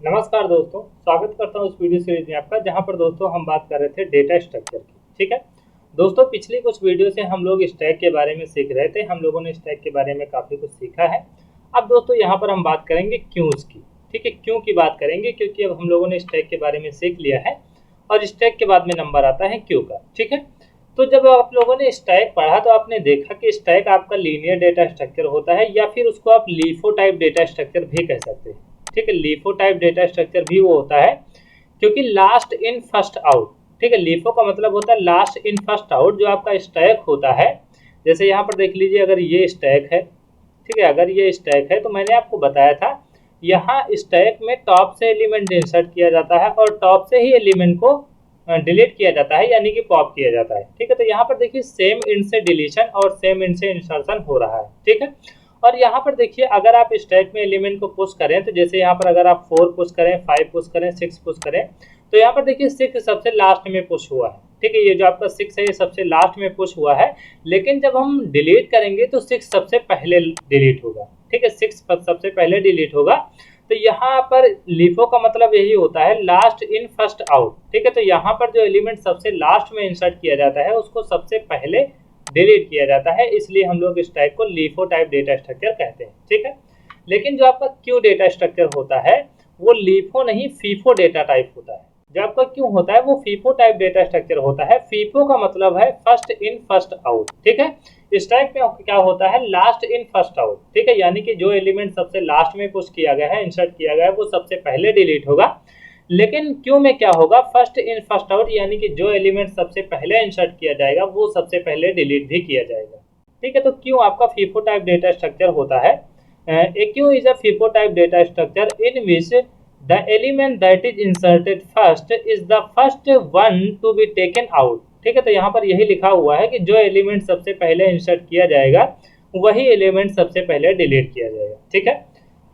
नमस्कार दोस्तों, स्वागत करता हूँ इस वीडियो सीरीज में आपका, जहाँ पर दोस्तों हम बात कर रहे थे डेटा स्ट्रक्चर की। ठीक है दोस्तों, पिछली कुछ वीडियो से हम लोग स्टैक के बारे में सीख रहे थे। हम लोगों ने स्टैक के बारे में काफ़ी कुछ सीखा है। अब दोस्तों यहाँ पर हम बात करेंगे क्यूज की। ठीक है, क्यों की बात करेंगे, क्योंकि अब हम लोगों ने स्टैक के बारे में सीख लिया है और स्टैक के बाद में नंबर आता है क्यू का। ठीक है, तो जब आप लोगों ने स्टैक पढ़ा तो आपने देखा कि स्टैक आपका लीनियर डेटा स्ट्रक्चर होता है, या फिर उसको आप लीफो टाइप डेटा स्ट्रक्चर भी कह सकते हैं। ठीक है, लीफो टाइप डेटा स्ट्रक्चर भी वो होता है क्योंकि लास्ट इन फर्स्ट आउट। ठीक है, लीफो का मतलब होता है लास्ट इन फर्स्ट आउट। जो आपका स्टैक होता है, जैसे यहाँ पर देख लीजिए, अगर ये स्टैक है, ठीक है, अगर ये स्टैक है तो मैंने आपको बताया था यहाँ स्टैक में टॉप से एलिमेंट इंसर्ट किया जाता है और टॉप से ही एलिमेंट को डिलीट किया जाता है, यानी कि पॉप किया जाता है। ठीक है, तो यहाँ पर देखिए सेम इंड से डिलीशन और सेम इंड से इंसर्शन हो रहा है। ठीक है, और यहाँ पर देखिए अगर आप स्टैक में एलिमेंट को पुश करें तो जैसे यहाँ पर अगर आप 4 पुश करें, 5 पुश करें, 6 पुश करें, तो यहाँ पर देखिए 6 सबसे लास्ट में पुश हुआ है। ठीक है, ये जो आपका 6 है ये सबसे लास्ट में पुश हुआ है, लेकिन जब हम डिलीट करेंगे तो 6 सबसे पहले डिलीट होगा। ठीक है, 6 सबसे पहले डिलीट होगा। तो यहाँ पर लीफो का मतलब यही होता है लास्ट इन फर्स्ट आउट। ठीक है, तो यहाँ पर जो एलिमेंट सबसे लास्ट में इंसर्ट किया जाता है उसको सबसे पहले डिलीट किया जाता है, इसलिए हम लोग इस टाइप को लीफो टाइप डेटा स्ट्रक्चर कहते हैं। ठीक है, लेकिन जो आपका क्यू डेटा स्ट्रक्चर होता है वो लीफो नहीं फीफो डेटा टाइप होता है। जो आपका क्यू होता है वो फीफो टाइप डेटा स्ट्रक्चर होता है। फीफो का मतलब है फर्स्ट इन फर्स्ट आउट। ठीक है, इस टाइप में क्या होता है लास्ट इन फर्स्ट आउट। ठीक है, यानी कि जो एलिमेंट सबसे लास्ट में पुश किया गया है, इंसर्ट किया गया है, वो सबसे पहले डिलीट होगा। लेकिन क्यू में क्या होगा, फर्स्ट इन फर्स्ट आउट, यानी कि जो एलिमेंट सबसे पहले इंसर्ट किया जाएगा वो सबसे पहले डिलीट भी किया जाएगा। ठीक है, तो क्यू आपका फीफो टाइप डेटा स्ट्रक्चर होता है। A queue is a FIFO type data structure in which the element that is inserted first is the first one to be taken out. ठीक है, तो यहाँ पर यही लिखा हुआ है कि जो एलिमेंट सबसे पहले इंसर्ट किया जाएगा वही एलिमेंट सबसे पहले डिलीट किया जाएगा। ठीक है,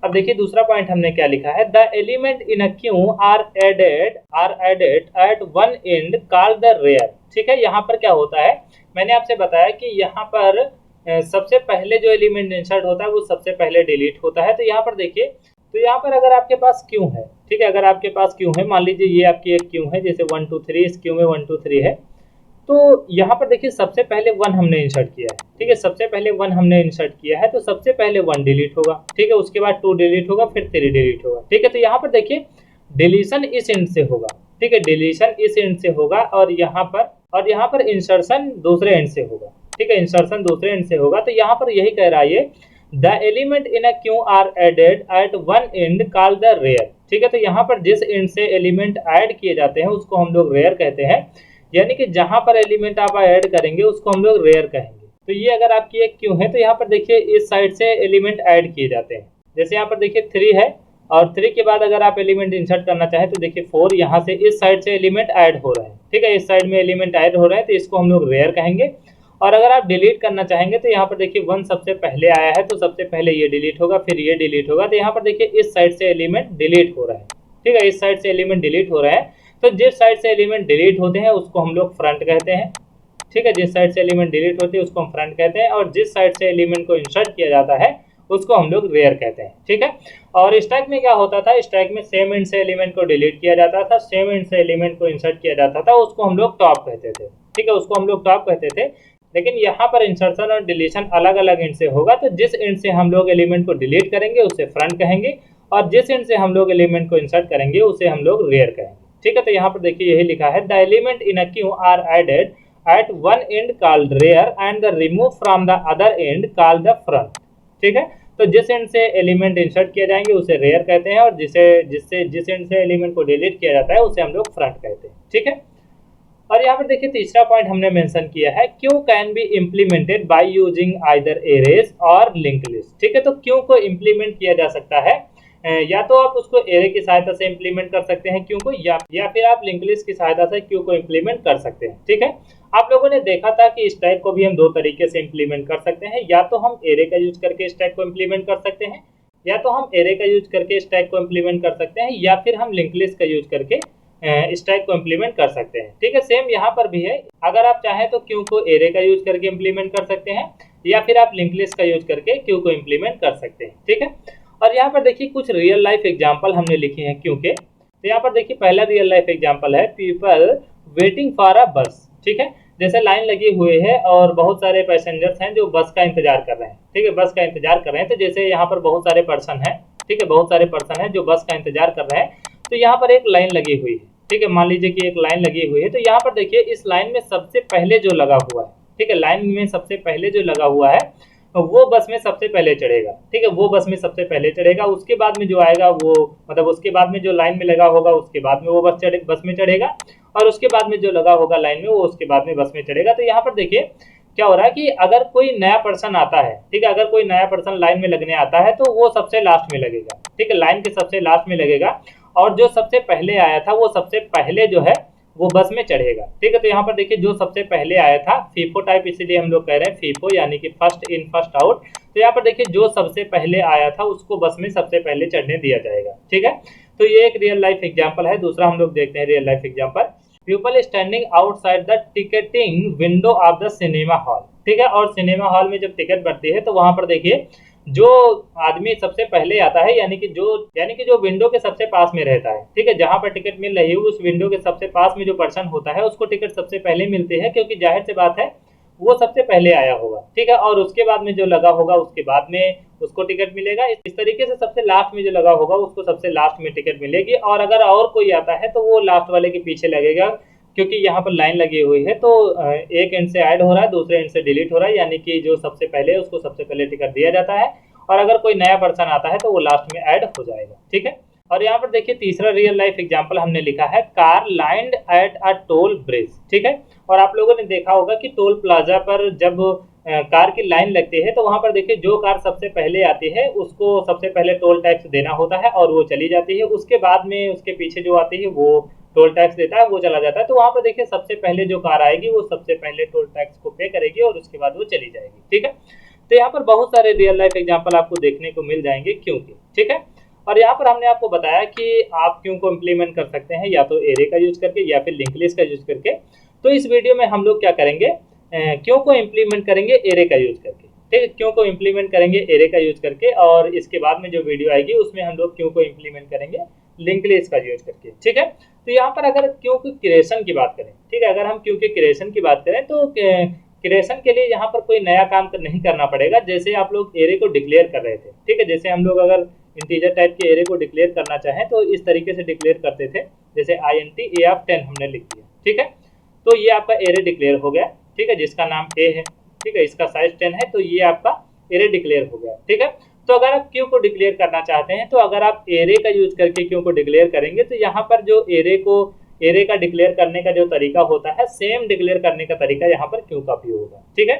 अब देखिए दूसरा पॉइंट हमने क्या लिखा है, the element in a queue are added at one end called the rear. ठीक है, यहाँ पर क्या होता है, मैंने आपसे बताया कि यहाँ पर सबसे पहले जो एलिमेंट इंसर्ट होता है वो सबसे पहले डिलीट होता है। तो यहाँ पर देखिए, तो यहाँ पर अगर आपके पास क्यू है, ठीक है, अगर आपके पास क्यू है, मान लीजिए ये आपकी एक क्यू है, जैसे 1 2 3, इस क्यू में 1 2 3 है, तो यहाँ पर देखिए सबसे पहले 1 हमने इंसर्ट किया है। ठीक है, सबसे पहले 1 हमने इंसर्ट किया है, तो सबसे पहले 1 डिलीट होगा। ठीक है, उसके बाद 2 डिलीट होगा, फिर 3 डिलीट होगा। ठीक है, तो यहाँ पर देखिए डिलीशन इस एंड से होगा। ठीक है, डिलीशन इस एंड से होगा और यहाँ पर इंसर्शन दूसरे एंड से होगा। ठीक है, इंसर्शन दूसरे एंड से होगा। तो यहाँ पर यही कह रहा है ये, the element in a queue are added at one end called the rear. ठीक है, तो यहाँ पर जिस एंड से एलिमेंट ऐड किए जाते हैं उसको हम लोग रेयर कहते हैं, यानी कि जहां पर एलिमेंट आप ऐड करेंगे उसको हम लोग रेयर कहेंगे। तो ये अगर आपकी एक क्यू है तो यहाँ पर देखिए इस साइड से एलिमेंट ऐड किए जाते हैं। जैसे यहाँ पर देखिए 3 है और 3 के बाद अगर आप एलिमेंट इंसर्ट करना चाहें तो देखिए 4, यहाँ से इस साइड से एलिमेंट ऐड हो रहे हैं। ठीक है, इस साइड में एलिमेंट ऐड हो रहे हैं तो इसको हम लोग रेयर कहेंगे। और अगर आप डिलीट करना चाहेंगे तो यहाँ पर देखिए 1 सबसे पहले आया है तो सबसे पहले ये डिलीट होगा, फिर ये डिलीट होगा। तो यहाँ पर देखिए इस साइड से एलिमेंट डिलीट हो रहे हैं। ठीक है, इस साइड से एलिमेंट डिलीट हो रहे हैं, तो जिस साइड से एलिमेंट डिलीट होते हैं उसको हम लोग फ्रंट कहते हैं। ठीक है, जिस साइड से एलिमेंट डिलीट होते हैं उसको हम फ्रंट कहते हैं, और जिस साइड से एलिमेंट को इंसर्ट किया जाता है उसको हम लोग रेयर कहते हैं। ठीक है, और स्टैक में क्या होता था, स्टैक में सेम एंड से एलिमेंट को डिलीट किया जाता था, सेम एंड से एलिमेंट को इंसर्ट किया जाता था, उसको हम लोग टॉप कहते थे। ठीक है, उसको हम लोग टॉप कहते थे। लेकिन यहाँ पर इंसर्शन और डिलीशन अलग अलग एंड से होगा, तो जिस एंड से हम लोग एलिमेंट को डिलीट करेंगे उसे फ्रंट कहेंगे, और जिस एंड से हम लोग एलिमेंट को इंसर्ट करेंगे उसे हम लोग रेयर कहेंगे। ठीक है, तो यहाँ पर देखिए यही लिखा है, the element in a queue are added at one end called rear and the remove from the other end called the front. ठीक है, तो जिस एंड से एलिमेंट इंसर्ट किए जाएंगे उसे रेयर कहते हैं, और जिस एंड से एलिमेंट को डिलीट किया जाता है उसे हम लोग फ्रंट कहते हैं। ठीक है, और यहाँ पर देखिए तीसरा पॉइंट हमने मेंशन किया है, Q can be implemented by using either arrays और लिंक लिस्ट। ठीक है, तो क्यू को इम्प्लीमेंट किया जा सकता है, या तो आप उसको एरे की सहायता से इम्प्लीमेंट कर सकते हैं क्यू को, या फिर आप लिंक लिस्ट की सहायता से क्यू को इम्प्लीमेंट कर सकते हैं। ठीक है, आप लोगों ने देखा था कि स्टैक को भी हम 2 तरीके से इम्प्लीमेंट कर सकते हैं, या तो हम एरे का यूज करके स्टैक को इम्प्लीमेंट कर सकते हैं, या तो हम एरे का यूज करके स्टैक को इम्प्लीमेंट कर सकते हैं, या फिर हम लिंक लिस्ट का यूज करके स्टैक को इम्प्लीमेंट कर सकते हैं। ठीक है, सेम यहाँ पर भी है, अगर आप चाहें तो क्यू को एरे का यूज करके इम्प्लीमेंट कर सकते हैं, या फिर आप लिंक लिस्ट का यूज करके क्यू को इम्प्लीमेंट कर सकते हैं। ठीक है, और यहाँ पर देखिए कुछ रियल लाइफ एग्जाम्पल हमने लिखे हैं क्यों के। तो यहाँ पर देखिए पहला रियल लाइफ एग्जाम्पल है पीपल वेटिंग फॉर अ बस। ठीक है, जैसे लाइन लगी हुई है और बहुत सारे पैसेंजर्स हैं जो बस का इंतजार कर रहे हैं। ठीक है, बस का इंतजार कर रहे हैं। तो जैसे यहाँ पर बहुत सारे पर्सन हैं, ठीक है, बहुत सारे पर्सन हैं जो बस का इंतजार कर रहे हैं। तो यहाँ पर एक लाइन लगी हुई है। ठीक है, मान लीजिए कि एक लाइन लगी हुई है। तो यहाँ पर देखिए इस लाइन में सबसे पहले जो लगा हुआ है, ठीक है, लाइन में सबसे पहले जो लगा हुआ है वो बस में सबसे पहले चढ़ेगा। ठीक है, वो बस में सबसे पहले चढ़ेगा। उसके बाद में जो आएगा वो मतलब उसके बाद में जो लाइन में लगा होगा उसके बाद में वो बस में चढ़ेगा, और उसके बाद में जो लगा होगा लाइन में वो उसके बाद में बस में चढ़ेगा। तो यहाँ पर देखिए क्या हो रहा है कि अगर कोई नया पर्सन आता है, ठीक है, अगर कोई नया पर्सन लाइन में लगने आता है तो वो सबसे लास्ट में लगेगा। ठीक है, लाइन के सबसे लास्ट में लगेगा, और जो सबसे पहले आया था वो सबसे पहले जो है वो बस में चढ़ेगा। ठीक है, तो यहाँ पर देखिए जो सबसे पहले आया था, फीफो टाइप इसीलिए हम लोग कह रहे हैं फीफो, यानी कि फर्स्ट इन फर्स्ट आउट। तो यहाँ पर देखिए जो सबसे पहले आया था उसको बस में सबसे पहले चढ़ने दिया जाएगा। ठीक है, तो ये एक रियल लाइफ एग्जाम्पल है। दूसरा हम लोग देखते हैं real life example, people standing outside the ticketing window of the cinema hall. ठीक है, और सिनेमा हॉल में जब टिकट बढ़ती है तो वहां पर देखिए जो आदमी सबसे पहले आता है, यानी कि जो विंडो के सबसे पास में रहता है, ठीक है, जहां पर टिकट मिल रही है उस विंडो के सबसे पास में जो पर्सन होता है उसको टिकट सबसे पहले मिलती है, क्योंकि जाहिर सी बात है वो सबसे पहले आया होगा। ठीक है, और उसके बाद में जो लगा होगा उसके बाद में उसको टिकट मिलेगा। इस तरीके से सबसे लास्ट में जो लगा होगा उसको सबसे लास्ट में टिकट मिलेगी, और अगर और कोई आता है तो वो लास्ट वाले के पीछे लगेगा, क्योंकि यहाँ पर लाइन लगी हुई है। तो एक एंड से ऐड हो रहा है, दूसरे एंड से डिलीट हो रहा है, यानी कि जो सबसे पहले है उसको सबसे पहले टिकट दिया जाता है, और अगर कोई नया पर्सन आता है तो वो लास्ट में ऐड हो जाएगा। ठीक है, और यहाँ पर देखिए तीसरा रियल लाइफ एग्जांपल हमने लिखा है car lined at a toll bridge. ठीक है, और आप लोगों ने देखा होगा कि टोल प्लाजा पर जब कार की लाइन लगती है तो वहां पर देखिए जो कार सबसे पहले आती है उसको सबसे पहले टोल टैक्स देना होता है और वो चली जाती है। उसके बाद में उसके पीछे जो आती है वो टोल टैक्स देता है, वो चला जाता है। तो वहां पर देखिए सबसे पहले जो कार आएगी वो सबसे पहले टोल टैक्स को पे करेगी और उसके बाद वो चली जाएगी। ठीक है, तो यहाँ पर बहुत सारे रियल लाइफ एग्जांपल आपको देखने को मिल जाएंगे क्यों के। ठीक है, और यहाँ पर हमने आपको बताया कि आप क्यों को इम्प्लीमेंट कर सकते हैं या तो एरे का यूज करके या फिर लिंक लिस्ट का यूज करके। तो इस वीडियो में हम लोग क्या करेंगे, क्यों को इम्प्लीमेंट करेंगे एरे का यूज करके। ठीक है, क्यों को इम्प्लीमेंट करेंगे एरे का यूज करके, और इसके बाद में जो वीडियो आएगी उसमें हम लोग क्यों को इम्प्लीमेंट करेंगे लिंक लिस्ट का यूज करके। ठीक है, तो यहाँ पर अगर क्यों की क्रिएशन की बात करें, ठीक है, अगर हम क्यों के क्रिएशन की बात करें तो क्रिएशन के लिए यहाँ पर कोई नया काम नहीं करना पड़ेगा। जैसे आप लोग एरे को डिक्लेयर कर रहे थे, ठीक है, जैसे हम लोग अगर इंटीजर टाइप के एरे को डिक्लेयर करना चाहें तो इस तरीके से डिक्लेयर करते थे, जैसे int a of 10 हमने लिख दिया। ठीक है, तो ये आपका एरे डिक्लेयर हो गया। ठीक है, जिसका नाम a है, ठीक है, इसका साइज 10 है, तो ये आपका एरे डिक्लेयर हो गया। ठीक है, तो अगर आप क्यों को डिक्लेयर करना चाहते हैं तो अगर आप एरे का यूज करके क्यों को डिक्लेयर करेंगे तो यहाँ पर जो एरे का डिक्लेयर करने का जो तरीका होता है सेम डिक्लेयर करने का तरीका यहाँ पर क्यों का भी होगा। ठीक है,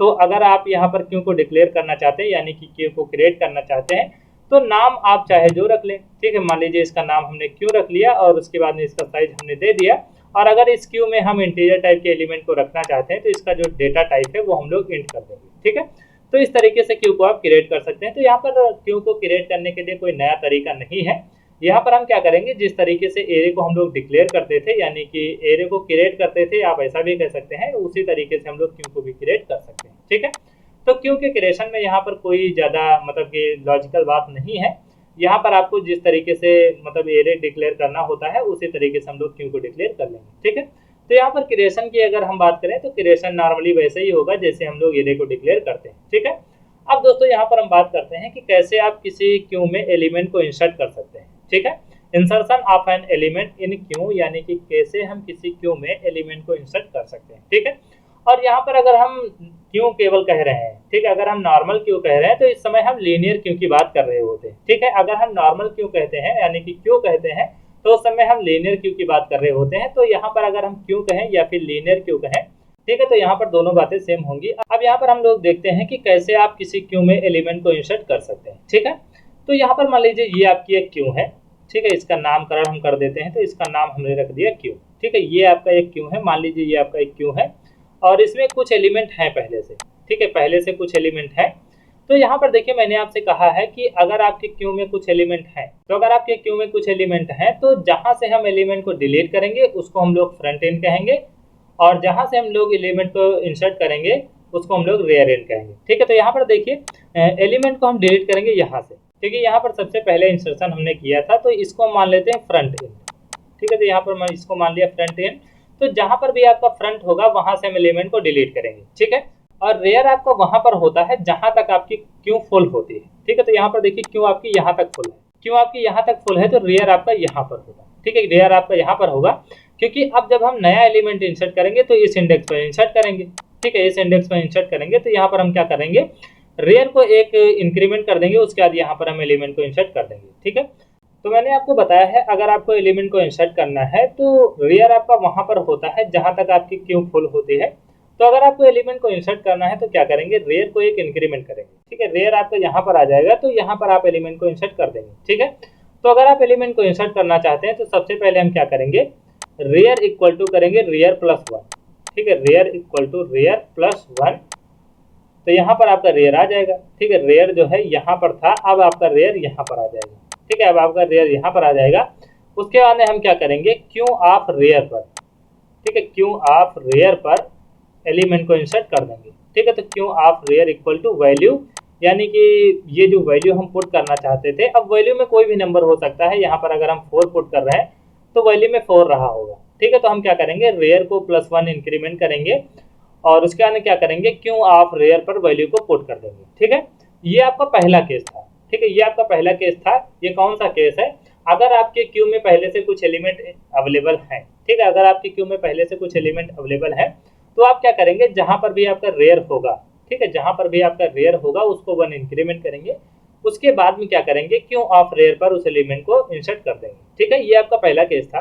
तो अगर आप यहाँ पर क्यों को डिक्लेयर करना चाहते हैं यानी कि क्यों को क्रिएट करना चाहते हैं तो नाम आप चाहे जो रख लें। ठीक है, मान लीजिए इसका नाम हमने क्यों रख लिया और उसके बाद में इसका साइज हमने दे दिया, और अगर इस क्यू में हम इंटीजर टाइप के एलिमेंट को रखना चाहते हैं तो इसका जो डेटा टाइप है वो हम लोग इंट कर देंगे। ठीक है, तो इस तरीके से क्यू को आप क्रिएट कर सकते हैं। तो यहाँ पर क्यू को क्रिएट करने के लिए कोई नया तरीका नहीं है। यहाँ पर हम क्या करेंगे, जिस तरीके से एरे को हम लोग डिक्लेयर करते थे यानी कि एरे को क्रिएट करते थे, आप ऐसा भी कह सकते हैं, उसी तरीके से हम लोग क्यू को भी क्रिएट कर सकते हैं। ठीक है, तो क्यू के क्रिएशन में यहाँ पर कोई ज़्यादा मतलब कि लॉजिकल बात नहीं है। यहाँ पर आपको जिस तरीके से मतलब एरे डिक्लेयर करना होता है उसी तरीके से हम लोग क्यू को डिक्लेयर कर लेंगे। ठीक है, तो यहाँ पर क्रिएशन की अगर हम बात करें तो क्रिएशन नॉर्मली वैसे ही होगा जैसे हम लोग एरे को डिक्लेयर करते हैं। ठीक है, अब दोस्तों यहाँ पर हम बात करते हैं कि कैसे आप किसी क्यू में एलिमेंट को इंसर्ट कर सकते हैं। ठीक है, insertion of an element in Q, यानी कि कैसे हम किसी क्यू में एलिमेंट को इंसर्ट कर सकते हैं। ठीक है, और यहाँ पर अगर हम क्यू केवल कह रहे हैं, ठीक है, अगर हम नॉर्मल क्यू कह रहे हैं तो इस समय हम लीनियर क्यू की बात कर रहे होते हैं। ठीक है, अगर हम नॉर्मल क्यू कहते हैं यानी कि क्यू कहते हैं तो उस समय हम लीनियर क्यू की बात कर रहे होते हैं। तो यहाँ पर अगर हम क्यू कहें या फिर लीनियर क्यू कहें, ठीक है, तो यहाँ पर दोनों बातें सेम होंगी। अब यहाँ पर हम लोग देखते हैं कि कैसे आप किसी क्यू में एलिमेंट को इंसर्ट कर सकते हैं। ठीक है, तो यहाँ पर मान लीजिए ये आपकी एक क्यू है। ठीक है, इसका नामकरण हम कर देते हैं, तो इसका नाम हमने रख दिया क्यू। ठीक है, ये आपका एक क्यू है, मान लीजिए ये आपका एक क्यू है और इसमें कुछ एलिमेंट हैं पहले से। ठीक है, पहले से कुछ एलिमेंट है। तो यहाँ पर देखिए मैंने आपसे कहा है कि अगर आपके क्यू में कुछ एलिमेंट हैं, तो अगर आपके क्यू में कुछ एलिमेंट हैं तो जहां से हम एलिमेंट को डिलीट करेंगे उसको हम लोग फ्रंट एंड कहेंगे, और जहां से हम लोग एलिमेंट को इंसर्ट करेंगे उसको हम लोग रेयर एंड कहेंगे। ठीक है, तो यहाँ पर देखिए एलिमेंट को हम डिलीट करेंगे यहाँ से। ठीक है, यहाँ पर सबसे पहले इंसर्शन हमने किया था तो इसको मान लेते हैं फ्रंट एंड। ठीक है, तो यहाँ पर मैं इसको मान लिया फ्रंट एंड। तो जहां पर भी आपका फ्रंट होगा वहां से हम एलिमेंट को डिलीट करेंगे। ठीक है, और रेयर आपका वहां पर होता है जहां तक आपकी क्यू फुल होती है। ठीक है, तो यहाँ पर देखिए क्यू आपकी यहाँ तक फुल है, क्यू आपकी यहाँ तक फुल है तो रेयर आपका यहाँ पर होगा। ठीक है, रेयर आपका यहाँ पर होगा क्योंकि अब जब हम नया एलिमेंट इंसर्ट करेंगे तो इस इंडेक्स पर इंसर्ट करेंगे। ठीक है, इस इंडेक्स पर इंसर्ट करेंगे तो यहाँ पर हम क्या करेंगे, रेयर को एक इंक्रीमेंट कर देंगे, उसके बाद यहाँ पर हम एलिमेंट को इंसर्ट कर देंगे। ठीक है, तो मैंने आपको बताया है अगर आपको एलिमेंट को इंसर्ट करना है तो रेयर आपका वहां पर होता है जहां तक आपकी क्यू फुल होती है। तो अगर आपको एलिमेंट को इंसर्ट करना है तो क्या करेंगे, रेयर को एक इंक्रीमेंट करेंगे। ठीक है, रेयर आपका यहाँ पर आ जाएगा तो यहाँ पर आप एलिमेंट को इंसर्ट कर देंगे। ठीक है, तो अगर आप एलिमेंट को इंसर्ट करना चाहते हैं तो सबसे पहले हम क्या करेंगे, रेयर इक्वल टू करेंगे रेयर प्लस 1। ठीक है, rear equal to rear plus 1, तो यहाँ पर आपका रेयर आ जाएगा। ठीक है, रेयर जो है यहाँ पर था, अब आपका रेयर यहाँ पर आ जाएगा। ठीक है, अब आपका रेयर यहाँ पर आ जाएगा। उसके बाद में हम क्या करेंगे, क्यू ऑफ रेयर पर, ठीक है, क्यू ऑफ रेयर पर एलिमेंट को इंसर्ट कर देंगे। ठीक है, तो queue of rear equal to value, यानी कि ये जो वैल्यू हम पुट करना चाहते थे, अब वैल्यू में कोई भी नंबर हो सकता है। यहाँ पर अगर हम 4 पुट कर रहे हैं तो वैल्यू में 4 रहा होगा। ठीक है, तो हम क्या करेंगे, रेयर को +1 इंक्रीमेंट करेंगे और उसके बाद क्या करेंगे, क्यू ऑफ रेयर पर वैल्यू को पुट कर देंगे। ठीक है, ये आपका पहला केस था। ठीक है, ये आपका पहला केस था। ये कौन सा केस है, अगर आपके क्यू में पहले से कुछ एलिमेंट अवेलेबल है। ठीक है, अगर आपके क्यू में पहले से कुछ एलिमेंट अवेलेबल है तो आप क्या करेंगे, जहां पर भी आपका रेयर होगा, ठीक है, जहां पर भी आपका रेयर होगा उसको 1 इंक्रीमेंट करेंगे। उसके बाद में क्या करेंगे, क्यू ऑफ रेयर पर उस एलिमेंट को इंसर्ट कर देंगे। ठीक है, ये आपका पहला केस था।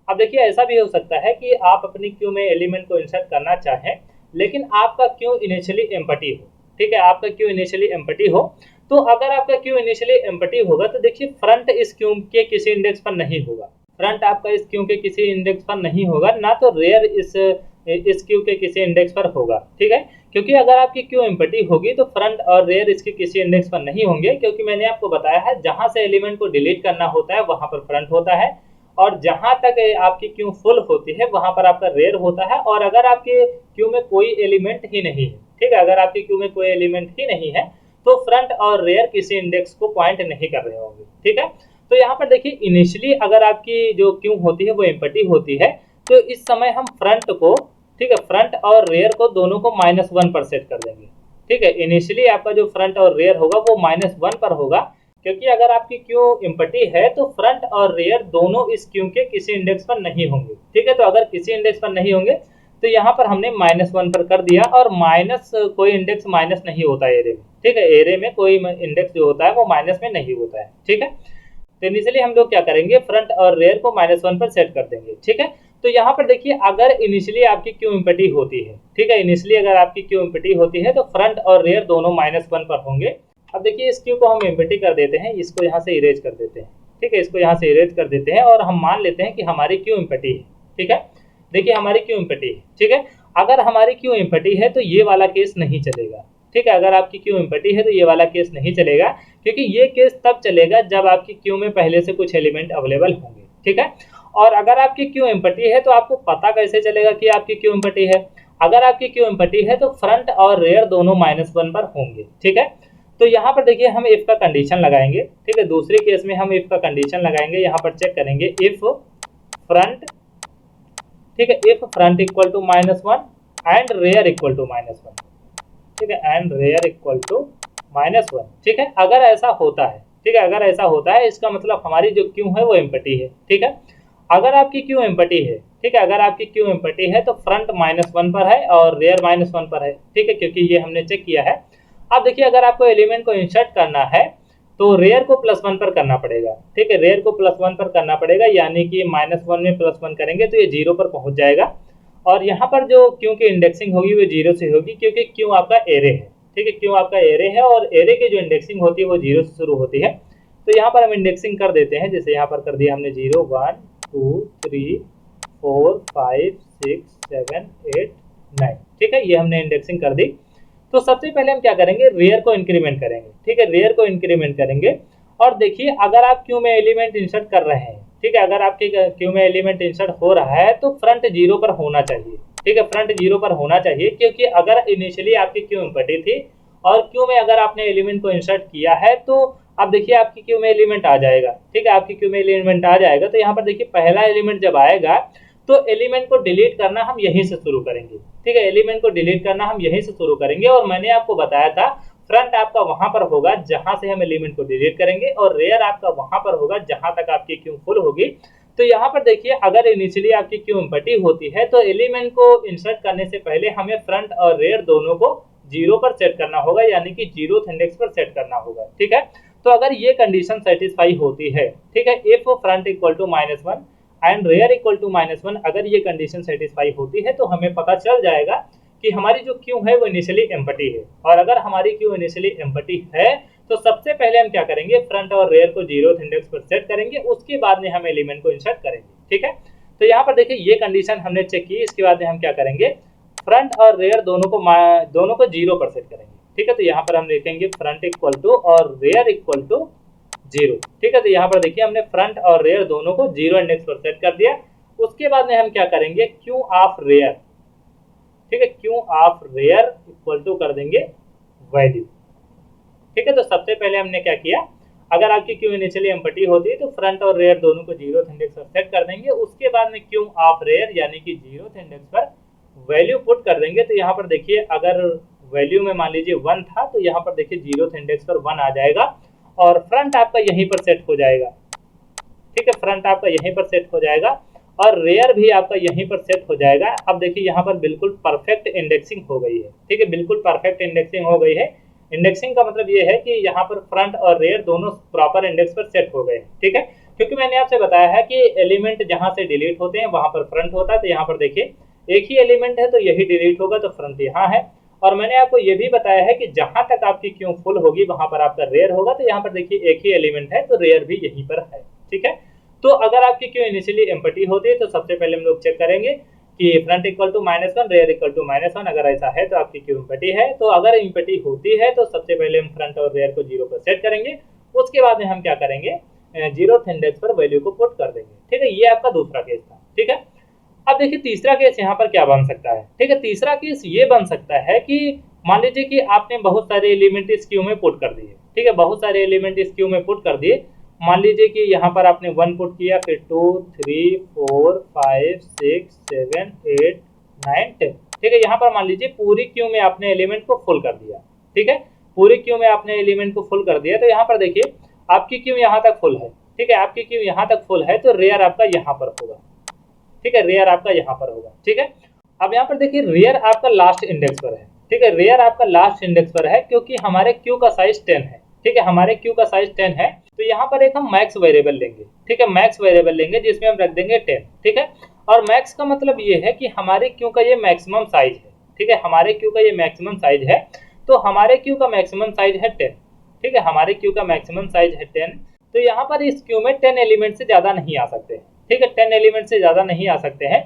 अब देखिए ऐसा भी हो सकता है कि आप अपनी क्यू में एलिमेंट को इंसर्ट करना चाहें लेकिन आपका क्यू इनिशियली एम्प्टी हो। ठीक है, आपका क्यू इनिशियली एम्प्टी हो, तो अगर आपका क्यू इनिशियली एम्प्टी होगा तो देखिए फ्रंट इस क्यू के किसी इंडेक्स पर नहीं होगा, फ्रंट आपका इस क्यू के किसी इंडेक्स पर नहीं होगा, ना तो रेयर इस क्यू के किसी इंडेक्स पर होगा। ठीक है, क्योंकि अगर आपकी क्यू एम्प्टी होगी तो फ्रंट और रेयर इसके किसी इंडेक्स पर नहीं होंगे, क्योंकि मैंने आपको बताया है जहां से एलिमेंट को डिलीट करना होता है वहां पर फ्रंट होता है और जहां तक आपकी क्यू फुल होती है वहां पर आपका रेयर होता है। और अगर आपके क्यू में कोई एलिमेंट ही नहीं है, ठीक है, अगर आपकी क्यू में कोई एलिमेंट ही नहीं है तो फ्रंट और रेयर किसी इंडेक्स को पॉइंट नहीं कर रहे होंगे। ठीक है, तो यहाँ पर देखिए इनिशियली अगर आपकी जो क्यू होती है वो एम्प्टी होती है तो इस समय हम फ्रंट को, ठीक है, फ्रंट और रेयर को दोनों को -1 पर सेट कर देंगे। ठीक है, इनिशियली आपका जो फ्रंट और रेयर होगा वो -1 पर होगा, क्योंकि अगर आपकी क्यू एम्प्टी है तो फ्रंट और रेयर दोनों इस क्यू के किसी इंडेक्स पर नहीं होंगे। ठीक है, तो अगर किसी इंडेक्स पर नहीं होंगे तो यहाँ पर हमने -1 पर कर दिया और माइनस कोई इंडेक्स माइनस नहीं होता है एरे में। ठीक है, एरे में कोई इंडेक्स जो होता है वो माइनस में नहीं होता है। ठीक है, तो इनिशियली हम लोग क्या करेंगे, फ्रंट और रेयर को -1 पर सेट कर देंगे। ठीक है, तो यहाँ पर देखिए अगर इनिशियली आपकी क्यू एम्प्टी होती है, ठीक है, इनिशियली अगर आपकी क्यू एम्प्टी होती है तो फ्रंट और रेयर दोनों -1 पर होंगे। अब देखिए इस क्यू को हम एम्प्टी कर देते हैं, इसको यहाँ से इरेज कर देते हैं। ठीक है, इसको यहाँ से इरेज कर देते हैं और हम मान लेते हैं कि हमारी क्यू एम्प्टी है। ठीक है, देखिए हमारी क्यू एम्प्टी है। ठीक है, अगर हमारी क्यू एम्प्टी है तो ये वाला केस नहीं चलेगा। ठीक है, अगर आपकी क्यू एम्प्टी है तो ये वाला केस नहीं चलेगा, क्योंकि ये केस तब चलेगा जब आपकी क्यू में पहले से कुछ एलिमेंट अवेलेबल होंगे। ठीक है, और अगर आपकी क्यू एम्प्टी है तो आपको पता कैसे चलेगा कि आपकी क्यू एम्प्टी है, अगर आपकी क्यू एम्प्टी है तो फ्रंट और रेयर दोनों -1 पर होंगे। ठीक है, तो यहाँ पर देखिए हम इफ का कंडीशन लगाएंगे। ठीक है, दूसरे केस में हम इफ का कंडीशन लगाएंगे, यहाँ पर चेक करेंगे इफ फ्रंट, ठीक है, if front equal to -1 and rear equal to -1। ठीक है, एंड रेयर इक्वल टू -1। ठीक है, अगर ऐसा होता है, ठीक है, अगर ऐसा होता है इसका मतलब हमारी जो क्यू है वो एम्प्टी है। ठीक है, अगर आपकी क्यू एम्प्टी है, ठीक है, अगर आपकी क्यू एम्प्टी है तो फ्रंट -1 पर है और रेयर -1 पर है। ठीक है, क्योंकि ये हमने चेक किया है। अब देखिए अगर आपको एलिमेंट को इंसर्ट करना है तो रेयर को +1 पर करना पड़ेगा। ठीक है, रेयर को +1 पर करना पड़ेगा, यानी कि -1 में +1 करेंगे तो ये 0 पर पहुंच जाएगा और यहाँ पर जो क्यू की इंडेक्सिंग होगी वो 0 से होगी, क्योंकि क्यू आपका एरे है। ठीक है, क्यू आपका एरे है और एरे की जो इंडेक्सिंग होती है वो 0 से शुरू होती है। तो यहाँ पर हम इंडेक्सिंग कर देते हैं, जैसे यहाँ पर कर दिया हमने 0 1 2 3 4 5 6 7 8 9। ठीक है, ये हमने इंडेक्सिंग कर दी। तो सबसे पहले हम क्या करेंगे, रेयर को इंक्रीमेंट करेंगे। ठीक है, रेयर को इंक्रीमेंट करेंगे और देखिए अगर आप क्यू में एलिमेंट इंसर्ट कर रहे हैं, ठीक है, अगर आपके क्यू में एलिमेंट इंसर्ट हो रहा है तो फ्रंट 0 पर होना चाहिए। ठीक है, फ्रंट 0 पर होना चाहिए, क्योंकि अगर इनिशियली आपकी क्यू एम्प्टी थी और क्यू में अगर आपने एलिमेंट को इंसर्ट किया है तो अब देखिए आपकी क्यू में एलिमेंट आ जाएगा, ठीक है, आपकी क्यू में एलिमेंट आ जाएगा। तो यहाँ पर देखिए पहला एलिमेंट जब आएगा तो एलिमेंट को डिलीट करना हम यहीं से शुरू करेंगे, ठीक है, एलिमेंट को डिलीट करना हम यहीं से शुरू करेंगे। और मैंने आपको बताया था फ्रंट आपका वहां पर होगा जहां से हम एलिमेंट को डिलीट करेंगे, और रेयर आपका वहां पर होगा जहां तक आपकी क्यू फुल होगी। तो यहाँ पर देखिए अगर इनिशियली आपकी क्यू एम्प्टी होती है तो एलिमेंट को इंसर्ट करने से पहले हमें फ्रंट और रेयर दोनों को 0 पर सेट करना होगा, यानी कि 0th इंडेक्स पर सेट करना होगा, ठीक है। तो अगर ये कंडीशन सेटिस्फाई होती है, ठीक है, if front equal to -1 and rear equal to -1, अगर ये कंडीशन सेटिस्फाई होती है तो हमें पता चल जाएगा कि हमारी जो क्यू है वो इनिशियली एम्प्टी है। और अगर हमारी क्यू इनिशियली एम्प्टी है तो सबसे पहले हम क्या करेंगे, फ्रंट और रेयर को 0th इंडेक्स पर सेट करेंगे, उसके बाद में हम एलिमेंट को इंसर्ट करेंगे, ठीक है। तो यहाँ पर देखिए ये कंडीशन हमने चेक की, इसके बाद में हम क्या करेंगे, फ्रंट और रेयर दोनों को 0 पर सेट करेंगे, ठीक है। तो यहाँ पर हम लिखेंगे फ्रंट इक्वल टू और रेयर इक्वल टू 0, ठीक है। तो यहाँ पर देखिए हमने फ्रंट और रेयर दोनों को 0 इंडेक्स पर सेट कर दिया। उसके बाद में हम क्या करेंगे, क्यू ऑफ रेयर, ठीक है, queue of rear equal to कर देंगे वैल्यू, ठीक है। तो सबसे पहले हमने क्या किया, अगर आपकी क्यू इनिशियली एम्प्टी होती है तो फ्रंट और रेयर दोनों को 0th इंडेक्स पर सेट कर देंगे। उसके बाद में क्यू ऑफ रेयर यानी कि 0th इंडेक्स पर वैल्यू पुट कर देंगे। तो यहाँ पर देखिए अगर वैल्यू में मान लीजिए 1 था तो यहाँ पर देखिए 0th इंडेक्स पर 1 आ जाएगा और फ्रंट आपका यहीं पर सेट हो जाएगा, ठीक है, फ्रंट आपका यहीं पर सेट हो जाएगा और रेयर भी आपका यहीं पर सेट हो जाएगा। अब देखिए यहाँ पर बिल्कुल परफेक्ट इंडेक्सिंग हो गई है, ठीक है, बिल्कुल परफेक्ट इंडेक्सिंग हो गई है। इंडेक्सिंग का मतलब ये है कि यहाँ पर फ्रंट और रेयर दोनों प्रॉपर इंडेक्स पर सेट हो गए, ठीक है। क्योंकि मैंने आपसे बताया है कि एलिमेंट जहाँ से डिलीट होते हैं वहां पर फ्रंट होता है। तो यहाँ पर देखिए एक ही एलिमेंट है तो यही डिलीट होगा, तो फ्रंट यहाँ है। और मैंने आपको ये भी बताया है कि जहां तक आपकी क्यू फुल होगी वहां पर आपका रेयर होगा। तो यहाँ पर देखिए एक ही एलिमेंट है तो रेयर भी यहीं पर है, ठीक है। तो अगर आपकी क्यू इनिशियली एम्प्टी होती है तो सबसे पहले हम लोग चेक करेंगे कि front equal to -1 rear equal to -1, अगर ऐसा है तो आपकी क्यू एम्प्टी है। तो अगर एम्प्टी होती है तो सबसे पहले हम फ्रंट और रेयर को 0 पर सेट करेंगे। उसके बाद में हम क्या करेंगे, 0th इंडेक्स पर वैल्यू को पुट कर देंगे, ठीक है। ये आपका दूसरा केस था, ठीक है। अब देखिए तीसरा केस यहाँ पर क्या बन सकता है, ठीक है। तीसरा केस ये बन सकता है कि मान लीजिए कि आपने बहुत सारे एलिमेंट इस क्यू में पुट कर दिए, ठीक है, बहुत सारे एलिमेंट इस क्यू में पुट कर दिए। मान लीजिए कि यहाँ पर आपने 1 पुट किया, फिर 2 3 4 5 6 7 8 9 10, ठीक है। यहाँ पर मान लीजिए पूरी क्यू में आपने एलिमेंट को फुल कर दिया, ठीक है, पूरी क्यू में आपने एलिमेंट को फुल कर दिया। तो यहाँ पर देखिए आपकी क्यू यहाँ तक फुल है, ठीक है, आपकी क्यू यहाँ तक फुल है तो रेयर आपका यहाँ पर होगा, ठीक है, रेयर आपका यहाँ पर होगा, ठीक है। अब यहाँ पर देखिए रेयर आपका लास्ट इंडेक्स पर है, ठीक है, रेयर आपका लास्ट इंडेक्स पर है क्योंकि हमारे क्यू का साइज 10 है, ठीक है, हमारे क्यू का साइज 10 है। तो यहाँ पर एक हम मैक्स वेरिएबल लेंगे, ठीक है, मैक्स वेरिएबल लेंगे जिसमें हम रख देंगे 10, ठीक है। और मैक्स का मतलब ये है कि हमारे क्यू का ये मैक्सिमम साइज है, ठीक है, हमारे क्यू का ये मैक्सिमम साइज है। तो हमारे क्यू का मैक्सिमम साइज है 10, ठीक है, हमारे क्यू का मैक्सिमम साइज है 10। तो यहाँ पर इस क्यू में 10 एलिमेंट से ज्यादा नहीं आ सकते, ठीक है, 10 एलिमेंट से ज्यादा नहीं आ सकते हैं।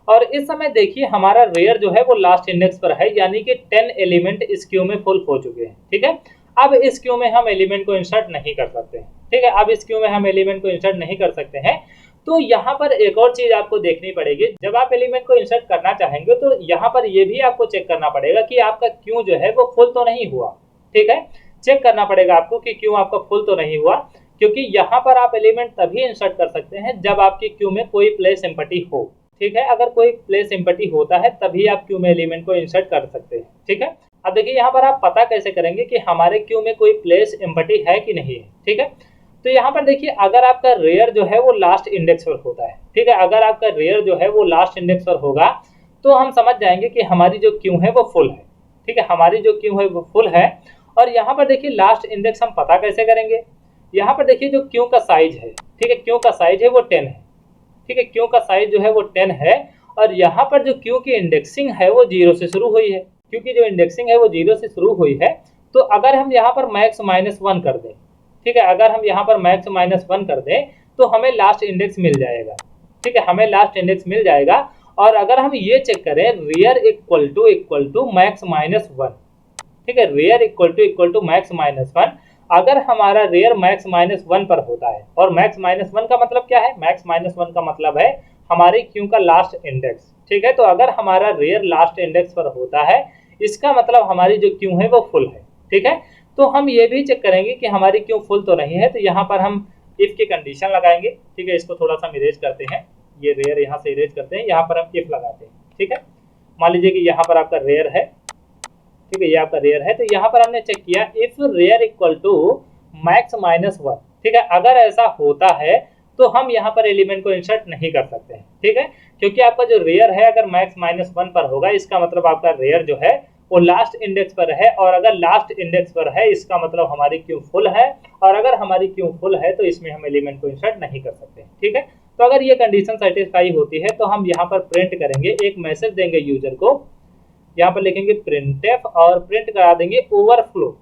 और इस समय देखिए हमारा रेयर जो है वो लास्ट इंडेक्स पर है, यानी कि 10 एलिमेंट इस क्यू में फुल हो चुके हैं, ठीक है। अब इस क्यू में हम एलिमेंट को इंसर्ट नहीं कर सकते हैं, ठीक है, अब इस क्यू में हम एलिमेंट को इंसर्ट नहीं कर सकते हैं। तो यहाँ पर एक और चीज आपको देखनी पड़ेगी, जब आप एलिमेंट को इंसर्ट करना चाहेंगे तो यहाँ पर ये भी आपको चेक करना पड़ेगा कि आपका क्यू जो है वो फुल तो नहीं हुआ, ठीक है, चेक करना पड़ेगा आपको कि क्यू आपका फुल तो नहीं हुआ। क्योंकि यहाँ पर आप एलिमेंट तभी इंसर्ट कर सकते हैं जब आपकी क्यू में कोई प्लेस एम्प्टी हो, ठीक है, अगर कोई प्लेस एम्प्टी होता है तभी आप क्यू में एलिमेंट को इंसर्ट कर सकते हैं, ठीक है। अब देखिए यहाँ पर आप पता कैसे करेंगे कि हमारे क्यू में कोई प्लेस एम्प्टी है कि नहीं है, ठीक है। तो यहाँ पर देखिए अगर आपका रेयर जो है वो लास्ट इंडेक्स पर होता है, ठीक है, अगर आपका रेयर जो है वो लास्ट इंडेक्स पर होगा तो हम समझ जाएंगे कि हमारी जो क्यू है वो फुल है, ठीक है, हमारी जो क्यू है वो फुल है। और यहाँ पर देखिए लास्ट इंडेक्स हम पता कैसे करेंगे, यहाँ पर देखिए जो क्यू का साइज है, ठीक है, क्यू का साइज है वो 10 है, ठीक है, क्यू का साइज जो है वो 10 है। और यहाँ पर जो क्यू की इंडेक्सिंग है वो 0 से शुरू हुई है, क्योंकि जो इंडेक्सिंग है वो 0 से शुरू हुई है। तो अगर हम यहाँ पर मैक्स -1 कर दें, ठीक है, अगर हम यहाँ पर मैक्स -1 कर दें तो हमें लास्ट इंडेक्स मिल जाएगा, ठीक है, हमें लास्ट इंडेक्स मिल जाएगा। और अगर हम ये चेक करें रेयर इक्वल टू मैक्स -1, ठीक है, रेयर इक्वल टू मैक्स -1, अगर हमारा रेयर मैक्स -1 पर होता है, और मैक्स -1 का मतलब क्या है, मैक्स -1 का मतलब है हमारी क्यू का लास्ट इंडेक्स, ठीक है। तो अगर हमारा रेयर लास्ट इंडेक्स पर होता है इसका मतलब हमारी जो क्यू है वो फुल है, ठीक है। तो हम ये भी चेक करेंगे कि हमारी क्यू फुल तो नहीं है, तो यहाँ पर हम इफ की कंडीशन लगाएंगे। ठीक है, इसको थोड़ा सा हम इरेज करते हैं, ये रेयर यहाँ से इरेज करते हैं, यहाँ पर हम इफ लगाते हैं। ठीक है, मान लीजिए कि यहाँ पर आपका रेयर है, ठीक है, ये आपका रेयर है, तो यहाँ पर हमने चेक किया if rear equal to max minus 1। ठीक है, अगर ऐसा होता है तो हम यहाँ पर एलिमेंट को इंसर्ट नहीं कर सकते हैं। ठीक है, क्योंकि आपका जो रेयर है अगर मैक्स माइनस 1 पर होगा, इसका मतलब आपका रेयर जो है वो लास्ट इंडेक्स पर है, और अगर लास्ट इंडेक्स पर है इसका मतलब हमारी क्यू फुल है, और अगर हमारी क्यू फुल है तो इसमें हम एलिमेंट को इंसर्ट नहीं कर सकते। ठीक है, तो अगर ये कंडीशन सेटिस्फाई होती है तो हम यहाँ पर प्रिंट करेंगे, एक मैसेज देंगे यूजर को, यहाँ पर लिखेंगे प्रिंटफ और प्रिंट करा देंगे ओवरफ्लो।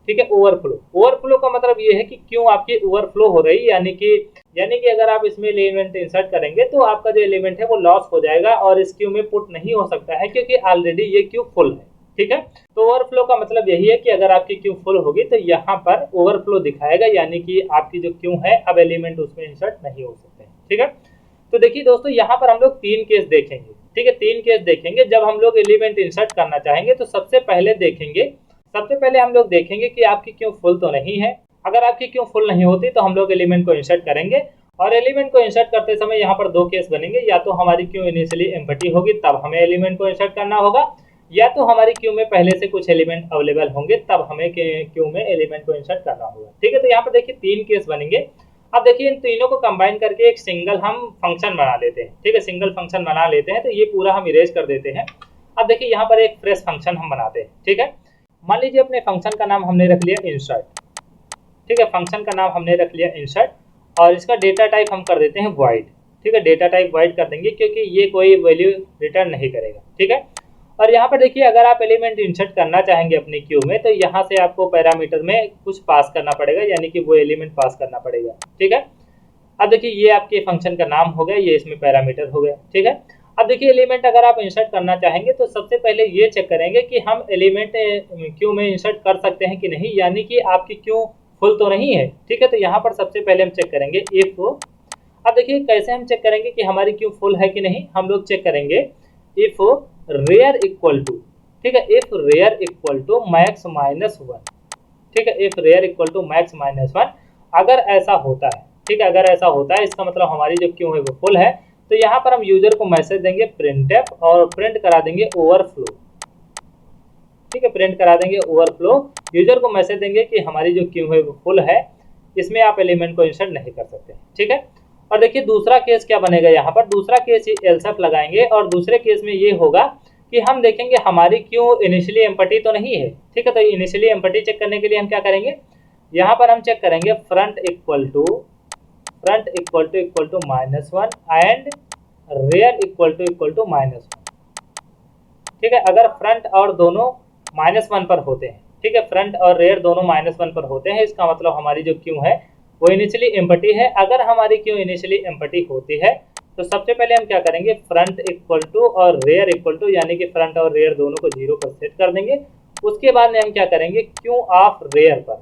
ठीक है, ओवरफ्लो, ओवरफ्लो का मतलब ये है कि क्यों आपकी ओवरफ्लो हो रही, यानी कि अगर आप इसमें एलिमेंट इंसर्ट करेंगे तो आपका जो एलिमेंट है वो लॉस हो जाएगा और इस क्यू में पुट नहीं हो सकता है क्योंकि ऑलरेडी ये क्यू फुल है। ठीक है, तो ओवरफ्लो का मतलब यही है कि अगर आपकी क्यू फुल होगी तो यहाँ पर ओवरफ्लो दिखाएगा, यानी कि आपकी जो क्यू है अब एलिमेंट उसमें इंसर्ट नहीं हो सकते। ठीक है, तो देखिए दोस्तों, यहाँ पर हम लोग 3 केस देखेंगे। ठीक है, 3 केस देखेंगे जब हम लोग एलिमेंट इंसर्ट करना चाहेंगे। तो सबसे पहले हम लोग देखेंगे कि आपकी क्यू फुल तो नहीं है। अगर आपकी क्यू फुल नहीं होती तो हम लोग एलिमेंट को इंसर्ट करेंगे, और एलिमेंट को इंसर्ट करते समय यहाँ पर 2 केस बनेंगे, या तो हमारी क्यू इनिशियली एम्प्टी होगी तब हमें एलिमेंट को इंसर्ट करना होगा, या तो हमारी क्यू में पहले से कुछ एलिमेंट अवेलेबल होंगे तब हमें क्यू में एलिमेंट को इंसर्ट करना होगा। ठीक है, तो यहाँ पर देखिए 3 केस बनेंगे। अब देखिए इन तीनों को कंबाइन करके एक सिंगल हम फंक्शन बना लेते हैं। ठीक है, सिंगल फंक्शन बना लेते हैं, तो ये पूरा हम इरेज कर देते हैं। अब देखिए यहाँ पर एक फ्रेश फंक्शन हम बनाते हैं। ठीक है, मान लीजिए अपने फंक्शन का नाम हमने रख लिया इंसर्ट। ठीक है, फंक्शन का नाम हमने रख लिया इंसर्ट, और इसका डेटा टाइप हम कर देते हैं वॉइड। ठीक है, डेटा टाइप वॉइड कर देंगे क्योंकि ये कोई वैल्यू रिटर्न नहीं करेगा। ठीक है, और यहाँ पर देखिए अगर आप एलिमेंट इंसर्ट करना चाहेंगे अपनी क्यू में तो यहाँ से आपको पैरामीटर में कुछ पास करना पड़ेगा, यानी कि वो एलिमेंट पास करना पड़ेगा। ठीक है, अब देखिए ये आपके फंक्शन का नाम हो गया, ये इसमें पैरामीटर हो गया। ठीक है, अब देखिए एलिमेंट अगर आप इंसर्ट करना चाहेंगे तो सबसे पहले ये चेक करेंगे कि हम एलिमेंट क्यू में इंसर्ट कर सकते हैं कि नहीं, यानी कि आपकी क्यू फुल तो नहीं है। ठीक है, तो यहाँ पर सबसे पहले हम चेक करेंगे इफ। अब देखिए कैसे हम चेक करेंगे कि हमारी क्यू फुल है कि नहीं, हम लोग चेक करेंगे इफ रेयर इक्वल टू, ठीक है, if rear equal to max minus 1। ठीक है, if rear equal to max minus 1, अगर ऐसा होता है, ठीक है, अगर ऐसा होता है इसका मतलब हमारी जो क्यू है वो फुल है, तो यहाँ पर हम यूजर को मैसेज देंगे प्रिंटफ और प्रिंट करा देंगे ओवरफ्लो। ठीक है, प्रिंट करा देंगे ओवरफ्लो, यूजर को मैसेज देंगे कि हमारी जो क्यू है वो फुल है, इसमें आप एलिमेंट को इंसर्ट नहीं कर सकते। ठीक है, और देखिए दूसरा केस क्या बनेगा, यहाँ पर दूसरा केस एल्सइफ लगाएंगे, और दूसरे केस में ये होगा कि हम देखेंगे हमारी क्यू इनिशियली एम्प्टी तो नहीं है। ठीक है, तो इनिशियली एम्प्टी चेक करने के लिए हम क्या करेंगे, यहाँ पर हम चेक करेंगे front equal to -1 and rear equal to -1। ठीक है, अगर फ्रंट और दोनों -1 पर होते हैं, ठीक है, फ्रंट और रेयर दोनों -1 पर होते हैं, इसका मतलब हमारी जो क्यू है वो इनिशियली एम्प्टी है। अगर हमारी क्यू इनिशियली एम्प्टी होती है तो सबसे पहले हम क्या करेंगे, फ्रंट इक्वल टू और रेयर इक्वल टू, यानी कि फ्रंट और रेयर दोनों को 0 पर सेट कर देंगे। उसके बाद में हम क्या करेंगे, क्यू ऑफ रेयर पर,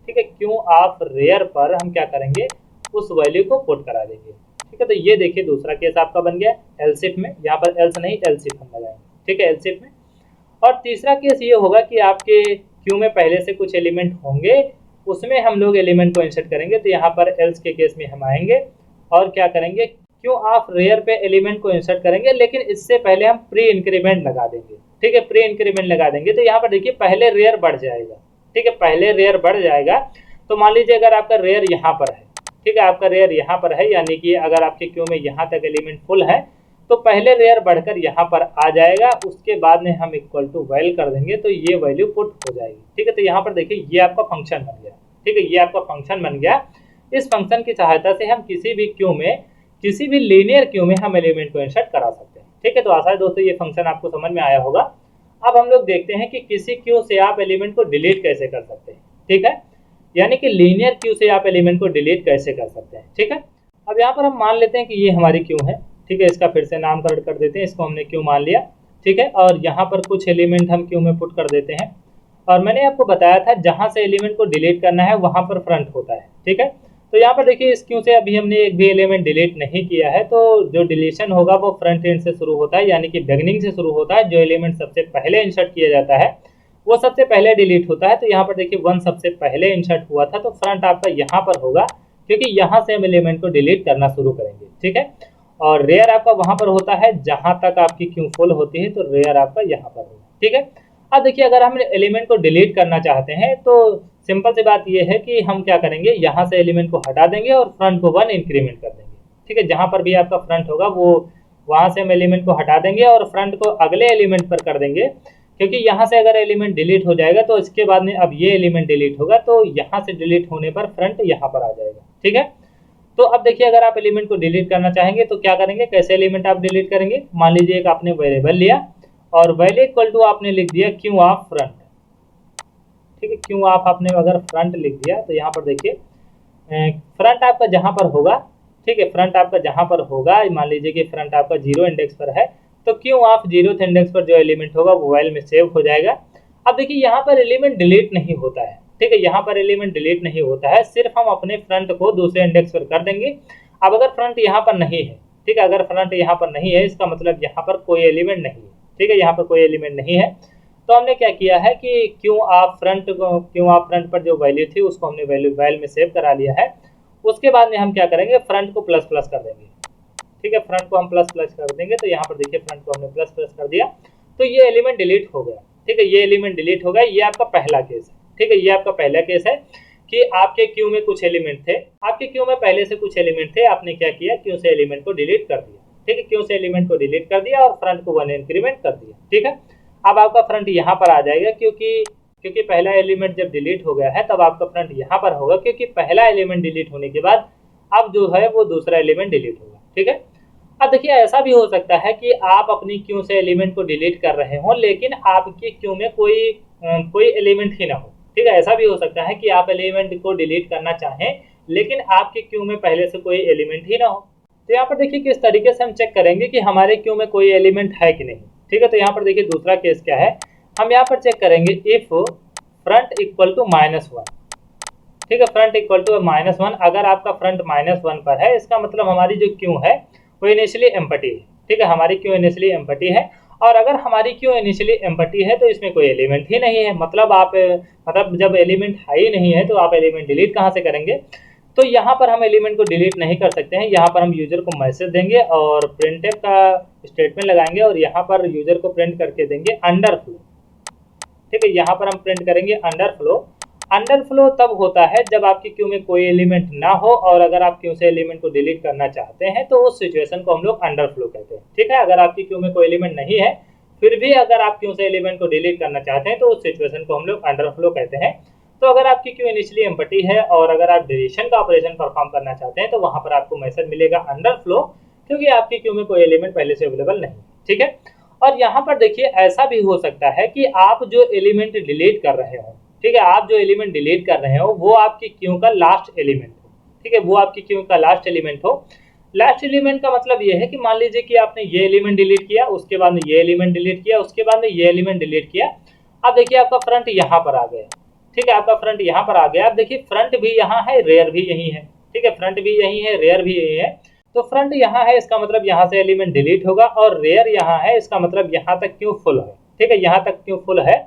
ठीक है, क्यू ऑफ रेयर पर हम क्या करेंगे, उस वैल्यू को पुट करा देंगे। ठीक है, तो ये देखिए दूसरा केस आपका बन गया एल्सिफ में, यहाँ पर एल्स नहीं एल्सिफ हम लगाएंगे। ठीक है, एल्सिफ में। और तीसरा केस ये होगा कि आपके क्यू में पहले से कुछ एलिमेंट होंगे, उसमें हम लोग एलिमेंट को इंसर्ट करेंगे, तो यहाँ पर एल्स के केस में हम आएंगे और क्या करेंगे, क्यू ऑफ रेयर पे एलिमेंट को इंसर्ट करेंगे, लेकिन इससे पहले हम प्री इंक्रीमेंट लगा देंगे। ठीक है, प्री इंक्रीमेंट लगा देंगे, तो यहाँ पर देखिए पहले रेयर बढ़ जाएगा। ठीक है, पहले रेयर बढ़ जाएगा, तो मान लीजिए अगर आपका रेयर यहाँ पर है, ठीक है, आपका रेयर यहाँ पर है, यानी कि अगर आपके क्यू में यहाँ तक एलिमेंट फुल है तो पहले रेयर बढ़कर यहाँ पर आ जाएगा, उसके बाद में हम इक्वल टू वैल कर देंगे तो ये वैल्यू पुट हो जाएगी। ठीक है, तो यहाँ पर देखिए ये आपका फंक्शन बन गया। ठीक है, ये आपका फंक्शन बन गया। इस फंक्शन की सहायता से हम किसी भी क्यू में, किसी भी लीनियर क्यू में हम एलिमेंट को इंसर्ट करा सकते हैं। ठीक है, तो आशा है दोस्तों ये फंक्शन आपको समझ में आया होगा। अब हम लोग देखते हैं कि किसी क्यू से आप एलिमेंट को डिलीट कैसे कर सकते हैं। ठीक है, यानी कि लीनियर क्यू से आप एलिमेंट को डिलीट कैसे कर सकते हैं। ठीक है, अब यहाँ पर हम मान लेते हैं कि ये हमारी क्यू है। ठीक है, इसका फिर से नामकरण कर देते हैं, इसको हमने क्यू मान लिया। ठीक है, और यहाँ पर कुछ एलिमेंट हम क्यू में पुट कर देते हैं, और मैंने आपको बताया था जहाँ से एलिमेंट को डिलीट करना है वहाँ पर फ्रंट होता है। ठीक है, तो यहाँ पर देखिए इस क्यू से अभी हमने एक भी एलिमेंट डिलीट नहीं किया है, तो जो डिलीशन होगा वो फ्रंट एंड से शुरू होता है, यानी कि बिगिनिंग से शुरू होता है। जो एलिमेंट सबसे पहले इंसर्ट किया जाता है वो सबसे पहले डिलीट होता है। तो यहाँ पर देखिए 1 सबसे पहले इंसर्ट हुआ था, तो फ्रंट आपका यहाँ पर होगा, क्योंकि यहाँ से हम एलिमेंट को डिलीट करना शुरू करेंगे, ठीक है। और रेयर आपका वहां पर होता है जहां तक आपकी क्यू फुल होती है, तो रेयर आपका यहाँ पर होगा, ठीक है। अब देखिए अगर हम एलिमेंट को डिलीट करना चाहते हैं तो सिंपल सी बात ये है कि हम क्या करेंगे, यहाँ से एलिमेंट को हटा देंगे और फ्रंट को 1 इंक्रीमेंट कर देंगे, ठीक है। जहां पर भी आपका फ्रंट होगा वो वहां से हम एलिमेंट को हटा देंगे और फ्रंट को अगले एलिमेंट पर कर देंगे, क्योंकि यहाँ से अगर एलिमेंट डिलीट हो जाएगा तो इसके बाद में अब ये एलिमेंट डिलीट होगा, तो यहाँ से डिलीट होने पर फ्रंट यहाँ पर आ जाएगा, ठीक है। तो अब देखिए अगर आप एलिमेंट को डिलीट करना चाहेंगे तो क्या करेंगे, कैसे एलिमेंट आप डिलीट करेंगे। मान लीजिए एक आपने वेरिएबल लिया और वैल्यू इक्वल टू आपने लिख दिया क्यू ऑफ फ्रंट, ठीक है। क्यू ऑफ आपने अगर फ्रंट लिख दिया तो यहाँ पर देखिए फ्रंट आपका जहां पर होगा, ठीक है, फ्रंट आपका जहां पर होगा, मान लीजिए कि फ्रंट आपका 0 इंडेक्स पर है, तो क्यू ऑफ 0th इंडेक्स पर जो एलिमेंट होगा वो वाइल में सेव हो जाएगा। अब देखिए यहाँ पर एलिमेंट डिलीट नहीं होता है, ठीक है, यहाँ पर एलिमेंट डिलीट नहीं होता है, सिर्फ हम अपने फ्रंट को दूसरे इंडेक्स पर कर देंगे। अब अगर फ्रंट यहाँ पर नहीं है, ठीक है, अगर फ्रंट यहाँ पर नहीं है इसका मतलब यहाँ पर कोई एलिमेंट नहीं है, ठीक है, यहाँ पर कोई एलिमेंट नहीं है। तो हमने क्या किया है कि क्यू ऑफ फ्रंट पर जो वैल्यू थी उसको हमने वैल्यू वाइल में सेव करा लिया है। उसके बाद में हम क्या करेंगे, फ्रंट को प्लस प्लस कर देंगे, ठीक है, फ्रंट को हम प्लस प्लस कर देंगे। तो यहाँ पर देखिए फ्रंट को हमने प्लस प्लस कर दिया, तो ये एलिमेंट डिलीट हो गया, ठीक है, ये एलिमेंट डिलीट हो गया। ये आपका पहला केस है, ठीक है, ये आपका पहला केस है कि आपके क्यू में कुछ एलिमेंट थे, आपके क्यू में पहले से कुछ एलिमेंट थे, आपने क्या किया, क्यू से एलिमेंट को डिलीट कर दिया, ठीक है, क्यू से एलिमेंट को डिलीट कर दिया और फ्रंट को 1 इंक्रीमेंट कर दिया, ठीक है। अब आपका फ्रंट यहाँ पर आ जाएगा, क्योंकि पहला एलिमेंट जब डिलीट हो गया है तब आपका फ्रंट यहाँ पर होगा, क्योंकि पहला एलिमेंट डिलीट होने के बाद अब जो है वो दूसरा एलिमेंट डिलीट होगा, ठीक है। अब देखिए ऐसा भी हो सकता है कि आप अपनी क्यू से एलिमेंट को डिलीट कर रहे हो लेकिन आपकी क्यू में कोई एलिमेंट ही ना हो, ठीक है, ऐसा भी हो सकता है कि आप एलिमेंट को डिलीट करना चाहें लेकिन आपकी क्यू में पहले से कोई एलिमेंट ही ना हो। तो यहाँ पर देखिए किस तरीके से हम चेक करेंगे कि हमारे क्यू में कोई एलिमेंट है कि नहीं, ठीक है। तो यहाँ पर देखिए दूसरा केस क्या है, हम यहाँ पर चेक करेंगे इफ फ्रंट इक्वल टू -1, ठीक है, फ्रंट इक्वल टू -1। अगर आपका फ्रंट -1 पर है इसका मतलब हमारी जो क्यू है वो इनिशियली एम्प्टी है, ठीक है, हमारी क्यू इनिशियली एम्प्टी है। और अगर हमारी क्यू इनिशियली एम्प्टी है तो इसमें कोई एलिमेंट ही नहीं है, मतलब जब एलिमेंट है ही नहीं है तो आप एलिमेंट डिलीट कहाँ से करेंगे। तो यहाँ पर हम एलिमेंट को डिलीट नहीं कर सकते हैं, यहाँ पर हम यूजर को मैसेज देंगे और प्रिंटफ का स्टेटमेंट लगाएंगे और यहाँ पर यूजर को प्रिंट करके देंगे अंडरफ्लो, ठीक है, यहाँ पर हम प्रिंट करेंगे अंडरफ्लो। अंडरफ्लो तब होता है जब आपकी क्यू में कोई एलिमेंट ना हो और अगर आप क्यू से एलिमेंट को डिलीट करना चाहते हैं तो उस सिचुएशन को हम लोग अंडरफ्लो कहते हैं, ठीक है। अगर आपकी क्यू में कोई एलिमेंट नहीं है फिर भी अगर आप क्यू से एलिमेंट को डिलीट करना चाहते हैं तो उस सिचुएशन को हम लोग अंडरफ्लो कहते हैं। तो अगर आपकी क्यू इनिशियली एम्प्टी है और अगर आप डिलीशन का ऑपरेशन परफॉर्म करना चाहते हैं तो वहां पर आपको मैसेज मिलेगा अंडरफ्लो, क्योंकि आपकी क्यू में कोई एलिमेंट पहले से अवेलेबल नहीं, ठीक है। और यहाँ पर देखिए ऐसा भी हो सकता है कि आप जो एलिमेंट डिलीट कर रहे हो, ठीक है, आप जो एलिमेंट डिलीट कर रहे हो वो आपकी क्यू का लास्ट एलिमेंट हो, ठीक है, वो आपकी क्यू का लास्ट एलिमेंट हो। लास्ट एलिमेंट का मतलब ये है कि मान लीजिए कि आपने ये एलिमेंट डिलीट किया, उसके बाद में ये एलिमेंट डिलीट किया, उसके बाद में ये एलिमेंट डिलीट किया। अब देखिए आपका फ्रंट यहाँ पर आ गया, ठीक है, आपका फ्रंट यहाँ पर आ गया। अब देखिए फ्रंट भी यहाँ है, रेयर भी यही है, ठीक है, फ्रंट भी यही है, रेयर भी यही है। तो फ्रंट यहाँ है इसका मतलब यहाँ से एलिमेंट डिलीट होगा और रेयर यहाँ है इसका मतलब यहाँ तक क्यू फुल है, ठीक है, यहाँ तक क्यू फुल है।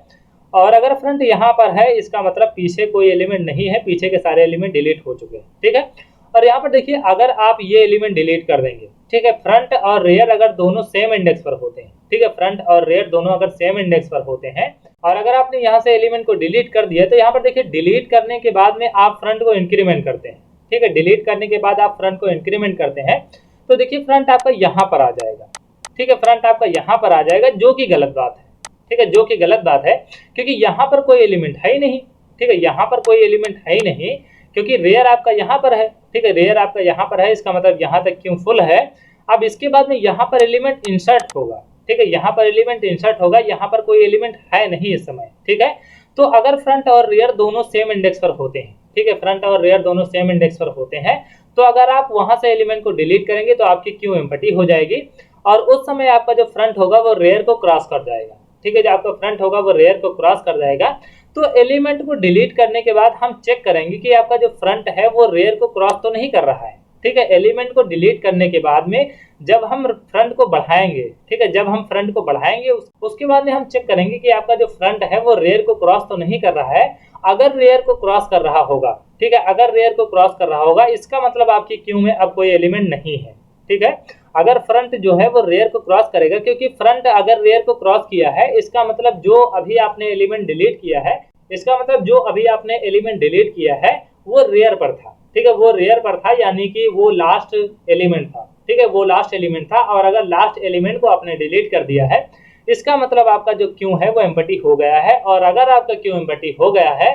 और अगर फ्रंट यहाँ पर है इसका मतलब पीछे कोई एलिमेंट नहीं है, पीछे के सारे एलिमेंट डिलीट हो चुके हैं, ठीक है। और यहाँ पर देखिए अगर आप ये एलिमेंट डिलीट कर देंगे, ठीक है, फ्रंट और रेयर अगर दोनों सेम इंडेक्स पर होते हैं, ठीक है, फ्रंट और रेयर दोनों अगर सेम इंडेक्स पर होते हैं और अगर आपने यहाँ से एलिमेंट को डिलीट कर दिया तो यहाँ पर देखिए डिलीट करने के बाद में आप फ्रंट को इंक्रीमेंट करते हैं, ठीक है, डिलीट करने के बाद आप फ्रंट को इंक्रीमेंट करते हैं तो देखिए फ्रंट आपका यहाँ पर आ जाएगा, ठीक है, फ्रंट आपका यहाँ पर आ जाएगा, जो कि गलत बात है, ठीक है, जो कि गलत बात है, क्योंकि यहाँ पर कोई एलिमेंट है ही नहीं, ठीक है, यहाँ पर कोई एलिमेंट है ही नहीं, क्योंकि रेयर आपका यहाँ पर है, ठीक है, रेयर आपका यहाँ पर है, इसका मतलब यहाँ तक क्यों फुल है। अब इसके बाद में यहाँ पर एलिमेंट इंसर्ट होगा, ठीक है, यहाँ पर एलिमेंट इंसर्ट होगा, यहाँ पर कोई एलिमेंट है नहीं इस समय, ठीक है। तो अगर फ्रंट और रेयर दोनों सेम इंडेक्स पर होते हैं, ठीक है, फ्रंट और रेयर दोनों सेम इंडेक्स पर होते हैं तो अगर आप वहां से एलिमेंट को डिलीट करेंगे तो आपकी क्यू एम्प्टी हो जाएगी और उस समय आपका जो फ्रंट होगा वो रेयर को क्रॉस कर जाएगा, ठीक है, जो आपका फ्रंट होगा वो रेयर को क्रॉस कर जाएगा। तो एलिमेंट को डिलीट करने के बाद हम चेक करेंगे कि आपका जो फ्रंट है वो रेयर को क्रॉस तो नहीं कर रहा है, ठीक है, एलिमेंट को डिलीट करने के बाद में जब हम फ्रंट को बढ़ाएंगे, ठीक है, जब हम फ्रंट को बढ़ाएंगे उसके बाद में हम चेक करेंगे कि आपका जो फ्रंट है वो रेयर को क्रॉस तो नहीं कर रहा है। अगर रेयर को क्रॉस कर रहा होगा, ठीक है, अगर रेयर को क्रॉस कर रहा होगा इसका मतलब आपकी क्यू में अब कोई एलिमेंट नहीं है। ठीक है, अगर फ्रंट जो है वो रेयर को क्रॉस करेगा, क्योंकि फ्रंट अगर रेयर को क्रॉस किया है इसका मतलब जो अभी आपने एलिमेंट डिलीट किया है, इसका मतलब जो अभी आपने एलिमेंट डिलीट किया है वो रेयर पर था। ठीक है, वो रेयर पर था यानी कि वो लास्ट एलिमेंट था। ठीक है, वो लास्ट एलिमेंट था और अगर लास्ट एलिमेंट को आपने डिलीट कर दिया है इसका मतलब आपका जो क्यू है वो एम्प्टी हो गया है। और अगर आपका क्यू एम्प्टी हो गया है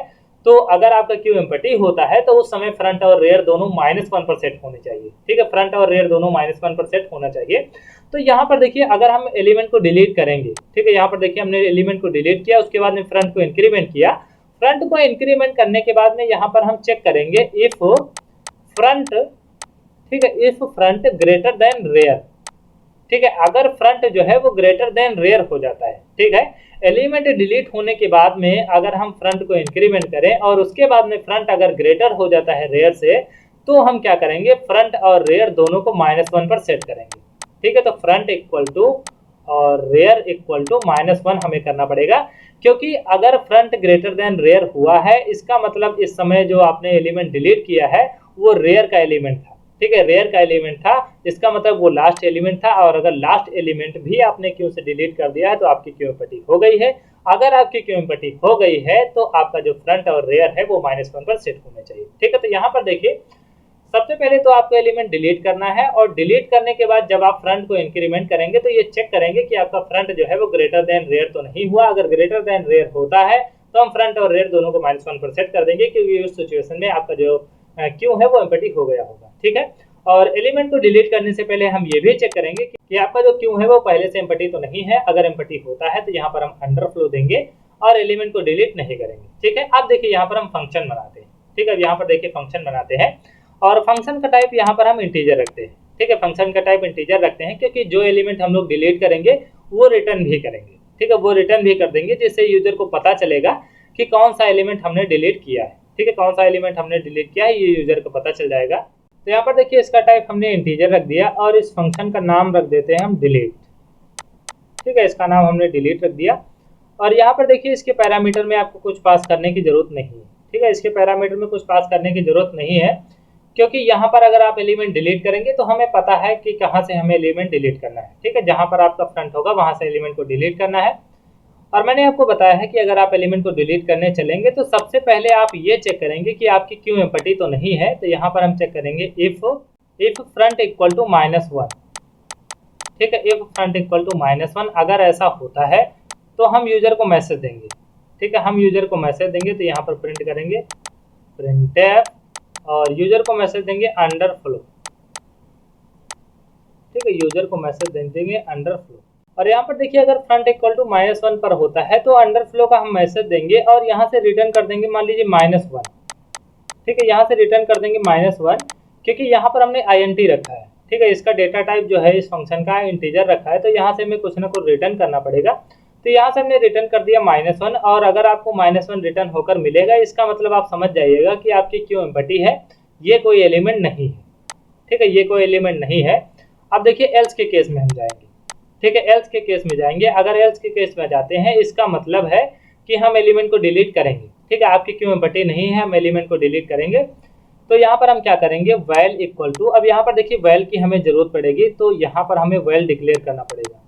तो अगर आपका क्यू एम्प्टी होता है तो उस समय फ्रंट और रेयर दोनों -1 पर सेट होने चाहिए। ठीक है, फ्रंट और रेयर दोनों -1 पर सेट होना चाहिए। तो यहाँ पर देखिए अगर हम एलिमेंट को डिलीट करेंगे, ठीक है, यहाँ पर देखिए हमने एलिमेंट को डिलीट किया, उसके बाद में फ्रंट को इंक्रीमेंट किया। फ्रंट को इंक्रीमेंट करने के बाद में यहाँ पर हम चेक करेंगे इफ फ्रंट, ठीक है, if front greater than rear. ठीक है, अगर फ्रंट जो है वो ग्रेटर देन रेयर हो जाता है, ठीक है, एलिमेंट डिलीट होने के बाद में अगर हम फ्रंट को इंक्रीमेंट करें और उसके बाद में फ्रंट अगर ग्रेटर हो जाता है रेयर से, तो हम क्या करेंगे, फ्रंट और रेयर दोनों को -1 पर सेट करेंगे। ठीक है, तो फ्रंट इक्वल टू और रेयर इक्वल टू -1 हमें करना पड़ेगा, क्योंकि अगर फ्रंट ग्रेटर देन रेयर हुआ है इसका मतलब इस समय जो आपने एलिमेंट डिलीट किया है वो रेयर का एलिमेंट था। ठीक है, रेयर का एलिमेंट था, इसका मतलब वो लास्ट एलिमेंट था। और अगर लास्ट एलिमेंट भी आपने क्यू से डिलीट कर दिया है तो आपकी क्यू एम्प्टी हो गई है। अगर आपकी क्यू एम्प्टी हो गई है तो आपका जो फ्रंट और रेयर है वो -1 पर सेट होने चाहिए। ठीक है, तो यहाँ पर देखिए सबसे पहले तो आपको एलिमेंट डिलीट करना है और डिलीट करने के बाद जब आप फ्रंट को इंक्रीमेंट करेंगे तो ये चेक करेंगे कि आपका फ्रंट जो है वो ग्रेटर देन रेयर तो नहीं हुआ। अगर ग्रेटर देन रेयर होता है तो हम फ्रंट और रेयर दोनों को -1 पर सेट कर देंगे, क्योंकि उस सिचुएशन में आपका जो क्यू है वो एम्प्टी हो गया होगा। ठीक है, और एलिमेंट को डिलीट करने से पहले हम ये भी चेक करेंगे कि आपका जो क्यू है वो पहले से एम्प्टी तो नहीं है। अगर एम्प्टी होता है तो यहाँ पर हम अंडरफ्लो देंगे और एलिमेंट को डिलीट नहीं करेंगे। ठीक है, अब देखिए यहाँ पर हम फंक्शन बनाते हैं। ठीक है, यहाँ पर देखिए फंक्शन बनाते हैं और फंक्शन का टाइप यहाँ पर हम इंटीजर रखते हैं। ठीक है, फंक्शन का टाइप इंटीजर रखते हैं क्योंकि जो एलिमेंट हम लोग डिलीट करेंगे वो रिटर्न भी करेंगे। ठीक है, वो रिटर्न भी कर देंगे जिससे यूजर को पता चलेगा कि कौन सा एलिमेंट हमने डिलीट किया है। ठीक है, कौन सा एलिमेंट हमने डिलीट किया है ये यूजर को पता चल जाएगा। तो यहाँ पर देखिए इसका टाइप हमने इंटीजर रख दिया और इस फंक्शन का नाम रख देते हैं हम डिलीट। ठीक है, इसका नाम हमने डिलीट रख दिया और यहाँ पर देखिए इसके पैरामीटर में आपको कुछ पास करने की जरूरत नहीं है। ठीक है, इसके पैरामीटर में कुछ पास करने की जरूरत नहीं है, क्योंकि यहाँ पर अगर आप एलिमेंट डिलीट करेंगे तो हमें पता है कि कहाँ से हमें एलिमेंट डिलीट करना है। ठीक है, जहाँ पर आपका फ्रंट होगा वहां से एलिमेंट को डिलीट करना है। और मैंने आपको बताया है कि अगर आप एलिमेंट को डिलीट करने चलेंगे तो सबसे पहले आप ये चेक करेंगे कि आपकी क्यू एम्प्टी तो नहीं है। तो यहाँ पर हम चेक करेंगे इफ फ्रंट इक्वल टू -1। ठीक है, इफ फ्रंट इक्वल टू -1 अगर ऐसा होता है तो हम यूजर को मैसेज देंगे। ठीक है, हम यूजर को मैसेज देंगे तो यहाँ पर प्रिंट करेंगे printf और यूजर को मैसेज देंगे अंडरफ्लो। ठीक है, यूजर को मैसेज देंगे अंडरफ्लो। और यहाँ पर देखिए अगर फ्रंट इक्वल टू -1 पर होता है तो अंडरफ्लो का हम मैसेज देंगे और यहाँ से रिटर्न कर देंगे मान लीजिए -1। ठीक है, यहाँ से रिटर्न कर देंगे -1 क्योंकि यहाँ पर हमने int रखा है। ठीक है, इसका डेटा टाइप जो है इस फंक्शन का इंटीजर रखा है, तो यहाँ से हमें कुछ ना कुछ रिटर्न करना पड़ेगा। तो यहाँ से हमने रिटर्न कर दिया -1 और अगर आपको -1 रिटर्न होकर मिलेगा इसका मतलब आप समझ जाइएगा कि आपकी क्यू एम्प्टी है, ये कोई एलिमेंट नहीं है। ठीक है, ये कोई एलिमेंट नहीं है। अब देखिए एल्स के केस में हम जाएंगे। ठीक है, एल्स के केस में जाएंगे। अगर एल्स के केस में जाते हैं इसका मतलब है कि हम एलिमेंट को डिलीट करेंगे। ठीक है, आपकी क्यू एम्प्टी नहीं है, हम एलिमेंट को डिलीट करेंगे। तो यहाँ पर हम क्या करेंगे, वैल इक्वल टू, अब यहाँ पर देखिए वैल की हमें जरूरत पड़ेगी तो यहाँ पर हमें वैल डिक्लेयर करना पड़ेगा।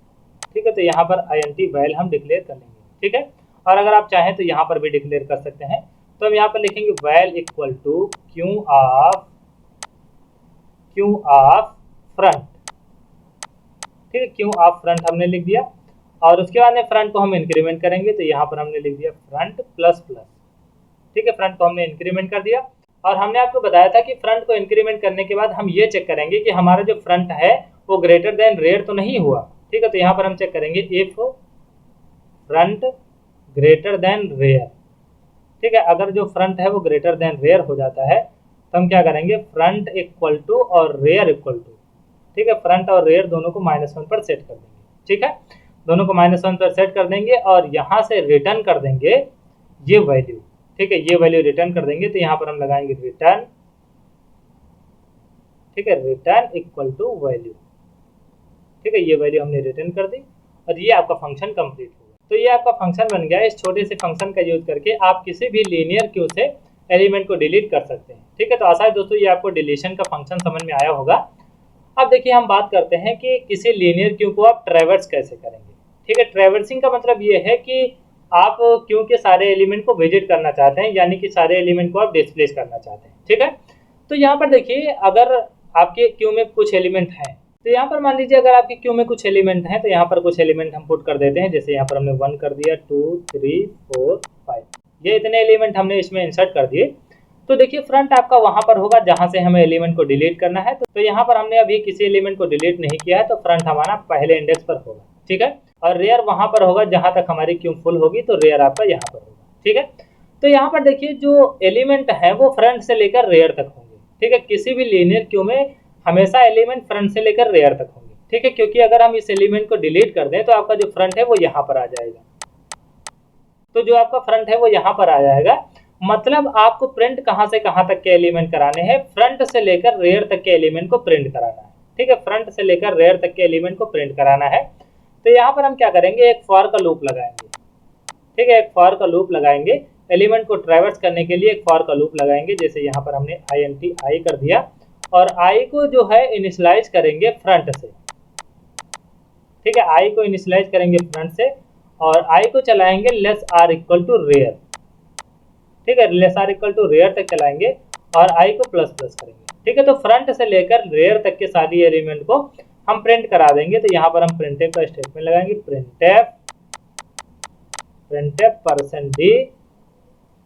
ठीक है, तो यहाँ पर int वैल हम डिक्लेयर कर लेंगे। ठीक है, और अगर आप चाहें तो यहाँ पर भी डिक्लेयर कर सकते हैं। तो हम यहाँ पर लिखेंगे val equal to queue of front. ठीक है, क्यू ऑफ फ्रंट हमने लिख दिया और उसके बाद में फ्रंट को हम इंक्रीमेंट करेंगे तो यहाँ पर हमने लिख दिया फ्रंट प्लस प्लस। ठीक है, फ्रंट को हमने इंक्रीमेंट कर दिया और हमने आपको बताया था कि फ्रंट को इंक्रीमेंट करने के बाद हम ये चेक करेंगे कि हमारा जो फ्रंट है वो ग्रेटर देन रेयर तो नहीं हुआ। ठीक है, तो यहाँ पर हम चेक करेंगे if front greater than rear. ठीक है, अगर जो फ्रंट है वो ग्रेटर देन रेयर हो जाता है तो हम क्या करेंगे, फ्रंट इक्वल टू और रेयर इक्वल टू। ठीक है, फ्रंट और रेयर दोनों को -1 पर सेट कर देंगे। ठीक है, दोनों को -1 पर सेट कर देंगे और यहाँ से रिटर्न कर देंगे ये वैल्यू। ठीक है, ये वैल्यू रिटर्न कर देंगे तो यहाँ पर हम लगाएंगे रिटर्न ठीक है, रिटर्न इक्वल टू वैल्यू। ठीक है, ये वैल्यू हमने रिटर्न कर दी और ये आपका फंक्शन कंप्लीट हो गया। तो ये आपका फंक्शन बन गया। इस छोटे से फंक्शन का यूज करके आप किसी भी लीनियर क्यू से एलिमेंट को डिलीट कर सकते हैं। ठीक है, तो आशा है दोस्तों ये आपको डिलीशन का फंक्शन समझ में आया होगा। अब देखिए हम बात करते हैं कि किसी लीनियर क्यू को आप ट्रैवर्स कैसे करेंगे। ठीक है, ट्रैवर्सिंग का मतलब ये है कि आप क्यू के सारे एलिमेंट को विजिट करना चाहते हैं, यानी कि सारे एलिमेंट को आप डिस्प्लेस करना चाहते हैं। ठीक है, तो यहाँ पर देखिए अगर आपके क्यू में कुछ एलिमेंट हैं, तो यहाँ पर मान लीजिए अगर आपके क्यू में कुछ एलिमेंट हैं तो यहाँ पर कुछ एलिमेंट हम पुट कर देते हैं। जैसे यहाँ पर हमने 1 कर दिया, 2 3 4 5, ये इतने एलिमेंट हमने इसमें इंसर्ट कर दिए। तो देखिए फ्रंट आपका वहां पर होगा जहां से हमें एलिमेंट को डिलीट करना है। तो यहाँ पर हमने अभी किसी एलिमेंट को डिलीट नहीं किया है, तो फ्रंट हमारा पहले इंडेक्स पर होगा। ठीक है, और रेयर वहां पर होगा जहां तक हमारी क्यू फुल होगी, तो रेयर आपका यहाँ पर होगा। ठीक है, तो यहाँ पर देखिए जो एलिमेंट है वो फ्रंट से लेकर रेयर तक होंगे। ठीक है, किसी भी लीनियर क्यू में हमेशा एलिमेंट फ्रंट से लेकर रेयर तक होंगे। ठीक है, क्योंकि अगर हम इस एलिमेंट को डिलीट कर दें तो आपका जो फ्रंट है वो यहाँ पर आ जाएगा। तो जो आपका फ्रंट है वो यहाँ पर आ जाएगा। मतलब आपको प्रिंट कहाँ से कहाँ तक के एलिमेंट कराने हैं, फ्रंट से लेकर रेयर तक के एलिमेंट को प्रिंट कराना है। ठीक है, फ्रंट से लेकर रेयर तक के एलिमेंट को प्रिंट कराना है। तो यहाँ पर हम क्या करेंगे, एक फॉर का लूप लगाएंगे। ठीक है, एक फॉर का लूप लगाएंगे, एलिमेंट को ट्रैवर्स करने के लिए एक फॉर का लूप लगाएंगे। जैसे यहाँ पर हमने आई कर दिया और आई को जो है इनिशियलाइज करेंगे फ्रंट से। ठीक है, आई को इनिशियलाइज करेंगे फ्रंट से और आई को चलाएंगे less or equal to rear. ठीक है, less or equal to rear तक चलाएंगे और आई को प्लस प्लस करेंगे। ठीक है, तो फ्रंट से लेकर रेयर तक के सारी एलिमेंट को हम प्रिंट करा देंगे। तो यहाँ पर हम प्रिंटफ का स्टेटमेंट लगाएंगे, प्रिंटफ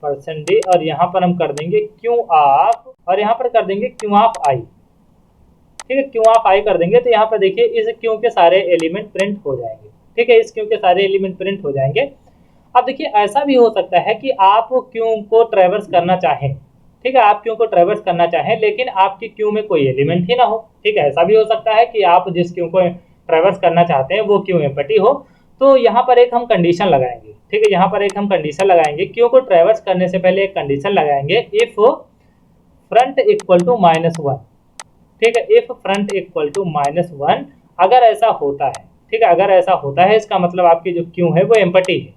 परसेंट डी और यहाँ पर हम कर देंगे क्यू ऑफ और यहाँ पर कर देंगे क्यू ऑफ आई। ठीक है, क्यू ऑफ आई कर देंगे। तो यहाँ पर देखिए इस क्यू के सारे एलिमेंट प्रिंट हो जाएंगे। ठीक है, इस क्यू के सारे एलिमेंट प्रिंट हो जाएंगे। अब देखिए ऐसा भी हो सकता है कि आप क्यू को ट्रैवर्स करना चाहें। ठीक है, आप क्यू को ट्रैवर्स करना चाहें लेकिन आपकी क्यू में कोई एलिमेंट ही ना हो। ठीक है, ऐसा भी हो सकता है कि आप जिस क्यू को ट्रैवर्स करना चाहते हैं वो क्यू एम्प्टी हो। तो यहाँ पर एक हम कंडीशन लगाएंगे। ठीक है, यहाँ पर एक हम कंडीशन लगाएंगे, क्यू को ट्रैवर्स करने से पहले एक कंडीशन लगाएंगे, इफ फ्रंट इक्वल टू -1। ठीक है, इफ फ्रंट इक्वल टू -1 अगर ऐसा होता है। ठीक है, अगर ऐसा होता है इसका मतलब आपकी जो क्यू है वो एम्प्टी है।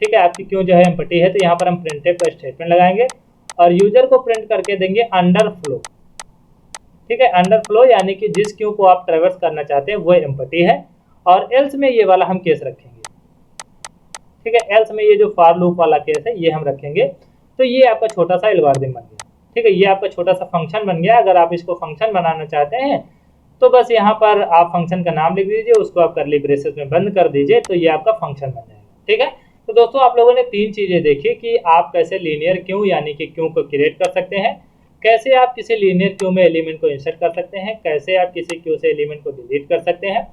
ठीक है, आपकी क्यू जो है एम्प्टी है। तो यहाँ पर हम प्रिंटफ का स्टेटमेंट लगाएंगे और यूजर को प्रिंट करके देंगे अंडरफ्लो। ठीक है, अंडरफ्लो यानी कि जिस क्यू को आप ट्रैवर्स करना चाहते हैं वो एम्प्टी है। और एल्स में ये वाला हम केस रखेंगे। ठीक है, एल्स में ये जो फॉर लूप वाला केस है ये हम रखेंगे। तो ये आपका छोटा सा एल्गोरिथम बन गया। ठीक है, ये आपका छोटा सा फंक्शन बन गया। अगर आप इसको फंक्शन बनाना चाहते हैं तो बस यहाँ पर आप फंक्शन का नाम लिख दीजिए, उसको आप कर्ली ब्रेसेस में बंद कर दीजिए, तो ये आपका फंक्शन बन जाएगा। ठीक है, तो दोस्तों आप लोगों ने 3 चीजें देखी कि आप कैसे लीनियर क्यू यानी कि क्यू को क्रिएट कर सकते हैं, कैसे आप किसी लीनियर क्यू में एलिमेंट को इंसर्ट कर सकते हैं, कैसे आप किसी क्यू से एलिमेंट को डिलीट कर सकते हैं,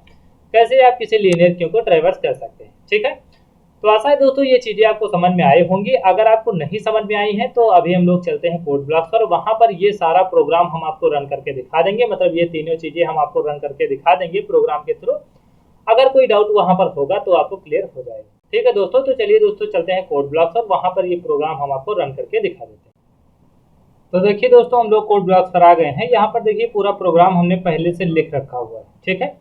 कैसे आप किसी लीनियर क्यू को ट्रैवर्स कर सकते हैं। ठीक है, तो आशा है दोस्तों ये चीजें आपको समझ में आई होंगी। अगर आपको नहीं समझ में आई हैं तो अभी हम लोग चलते हैं कोड ब्लॉक्स पर, वहां पर ये सारा प्रोग्राम हम आपको रन करके दिखा देंगे। मतलब ये तीनों चीजें हम आपको रन करके दिखा देंगे प्रोग्राम के थ्रू। अगर कोई डाउट वहां पर होगा तो आपको क्लियर हो जाएगा। ठीक है दोस्तों, तो चलिए दोस्तों चलते हैं कोड ब्लॉक्स और वहां पर ये प्रोग्राम हम आपको रन करके दिखा देते हैं। तो देखिए दोस्तों हम लोग कोड ब्लॉक्स पर आ गए हैं। यहाँ पर देखिए पूरा प्रोग्राम हमने पहले से लिख रखा हुआ है। ठीक है,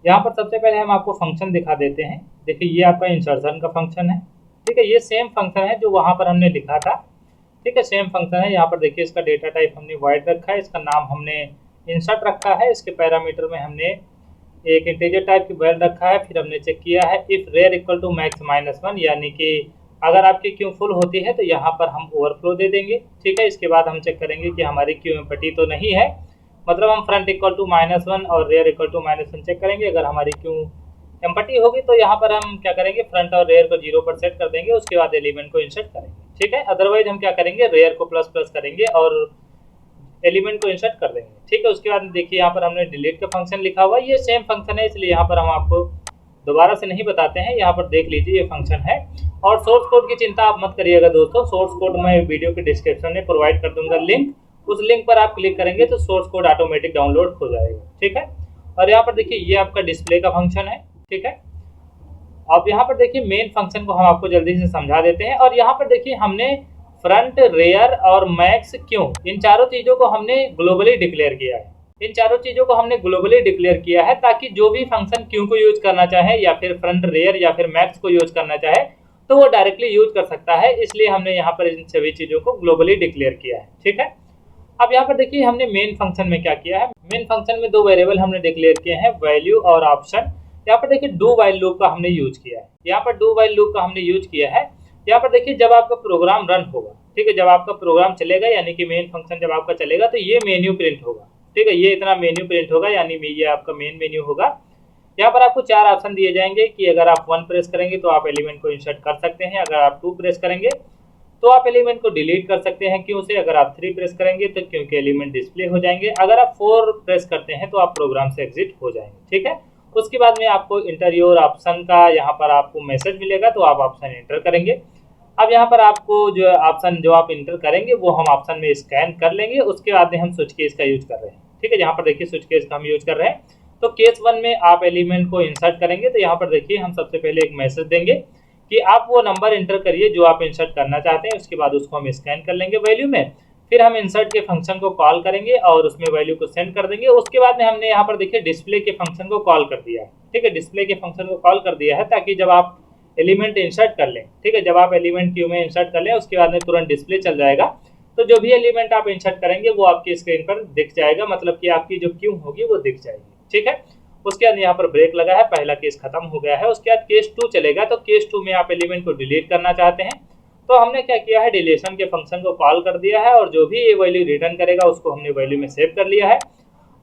यहाँ पर सबसे पहले हम आपको फंक्शन दिखा देते हैं। देखिए ये आपका इंसर्शन का फंक्शन है। ठीक है, ये सेम फंक्शन है जो वहाँ पर हमने लिखा था। ठीक है, सेम फंक्शन है। यहाँ पर देखिए इसका डेटा टाइप हमने वॉइड रखा है, इसका नाम हमने इंसर्ट रखा है, इसके पैरामीटर में हमने एक इंटीजर टाइप की वैल्यू रखा है। फिर हमने चेक किया है if rear equal to max -1 यानी कि अगर आपकी क्यू फुल होती है तो यहाँ पर हम ओवरफ्लो दे देंगे। ठीक है, इसके बाद हम चेक करेंगे कि हमारी क्यू एम्प्टी तो नहीं है, मतलब हम फ्रंट इक्वल टू -1 और रेयर इक्वल टू -1 चेक करेंगे। अगर हमारी क्यू एम्प्टी होगी तो यहाँ पर हम क्या करेंगे, फ्रंट और रेयर को 0 पर सेट कर देंगे, उसके बाद एलिमेंट को इंसर्ट करेंगे। ठीक है, अदरवाइज हम क्या करेंगे, रेयर को प्लस प्लस करेंगे और एलिमेंट को इंसर्ट कर देंगे। ठीक है, उसके बाद देखिए यहाँ पर हमने डिलीट का फंक्शन लिखा हुआ है, ये सेम फंक्शन है, इसलिए यहाँ पर हम आपको दोबारा से नहीं बताते हैं। यहाँ पर देख लीजिए ये फंक्शन है। और सोर्स कोड की चिंता आप मत करिएगा दोस्तों, सोर्स कोड मैं वीडियो के डिस्क्रिप्शन में प्रोवाइड कर दूंगा लिंक, उस लिंक पर आप क्लिक करेंगे तो सोर्स कोड ऑटोमेटिक डाउनलोड हो जाएगा। ठीक है, और यहाँ पर देखिए ये आपका डिस्प्ले का फंक्शन है। ठीक है, अब यहाँ पर देखिए मेन फंक्शन को हम आपको जल्दी से समझा देते हैं। और यहाँ पर देखिए हमने फ्रंट, रेयर और मैक्स क्यू इन चारों चीजों को हमने ग्लोबली डिक्लेयर किया है। इन चारों चीजों को हमने ग्लोबली डिक्लेयर किया है ताकि जो भी फंक्शन क्यू को यूज करना चाहे या फिर फ्रंट रेयर या फिर मैक्स को यूज करना चाहे तो वो डायरेक्टली यूज कर सकता है, इसलिए हमने यहाँ पर इन सभी चीजों को ग्लोबली डिक्लेयर किया है। ठीक है, अब यहाँ पर देखिए हमने मेन फंक्शन में क्या किया है। मेन फंक्शन में दो वेरिएबल हमने डिक्लेयर किए हैं, वैल्यू और ऑप्शन। यहाँ पर देखिए डू वाइल लूप का हमने यूज किया है। यहाँ पर डू वाइल लूप का हमने यूज किया है। यहाँ पर देखिए जब आपका प्रोग्राम रन होगा, ठीक है, जब आपका प्रोग्राम चलेगा यानी कि मेन फंक्शन जब आपका चलेगा तो ये मेन्यू प्रिंट होगा। ठीक है, ये इतना मेन्यू प्रिंट होगा, यानी ये आपका मेन मेन्यू होगा। यहाँ पर आपको चार ऑप्शन दिए जाएंगे कि अगर आप 1 प्रेस करेंगे तो आप एलिमेंट को इंसर्ट कर सकते हैं, अगर आप 2 प्रेस करेंगे तो आप एलिमेंट को डिलीट कर सकते हैं क्यों से, अगर आप 3 प्रेस करेंगे तो क्यों के एलिमेंट डिस्प्ले हो जाएंगे, अगर आप 4 प्रेस करते हैं तो आप प्रोग्राम से एग्जिट हो जाएंगे। ठीक है, उसके बाद में आपको इंटर योर ऑप्शन का यहाँ पर आपको मैसेज मिलेगा तो आप ऑप्शन इंटर करेंगे। अब यहाँ पर आपको जो ऑप्शन जो आप इंटर करेंगे वो हम ऑप्शन में स्कैन कर लेंगे, उसके बाद में हम स्विच केस का यूज कर रहे हैं। ठीक है, यहाँ पर देखिए स्विच केस का हम यूज कर रहे हैं। तो केस 1 में आप एलिमेंट को इंसर्ट करेंगे तो यहाँ पर देखिए हम सबसे पहले एक मैसेज देंगे कि आप वो नंबर इंटर करिए जो आप इंसर्ट करना चाहते हैं, उसके बाद उसको हम स्कैन कर लेंगे वैल्यू में, फिर हम इंसर्ट के फंक्शन को कॉल करेंगे और उसमें वैल्यू को सेंड कर देंगे। उसके बाद में हमने यहाँ पर देखिए डिस्प्ले के फंक्शन को कॉल कर दिया है। ठीक है, डिस्प्ले के फंक्शन को कॉल कर दिया है ताकि जब आप एलिमेंट इंसर्ट कर लें, ठीक है, जब आप एलिमेंट क्यू में इंसर्ट कर लें उसके बाद में तुरंत डिस्प्ले चल जाएगा, तो जो भी एलिमेंट आप इंसर्ट करेंगे वो आपकी स्क्रीन पर दिख जाएगा, मतलब कि आपकी जो क्यू होगी वो दिख जाएगी। ठीक है, उसके बाद यहाँ पर ब्रेक लगा है, पहला केस खत्म हो गया है। उसके बाद केस 2 चलेगा, तो केस 2 में आप एलिमेंट को डिलीट करना चाहते हैं तो हमने क्या किया है, डिलीशन के फंक्शन को कॉल कर दिया है और जो भी ये वैल्यू रिटर्न करेगा उसको हमने वैल्यू में सेव कर लिया है।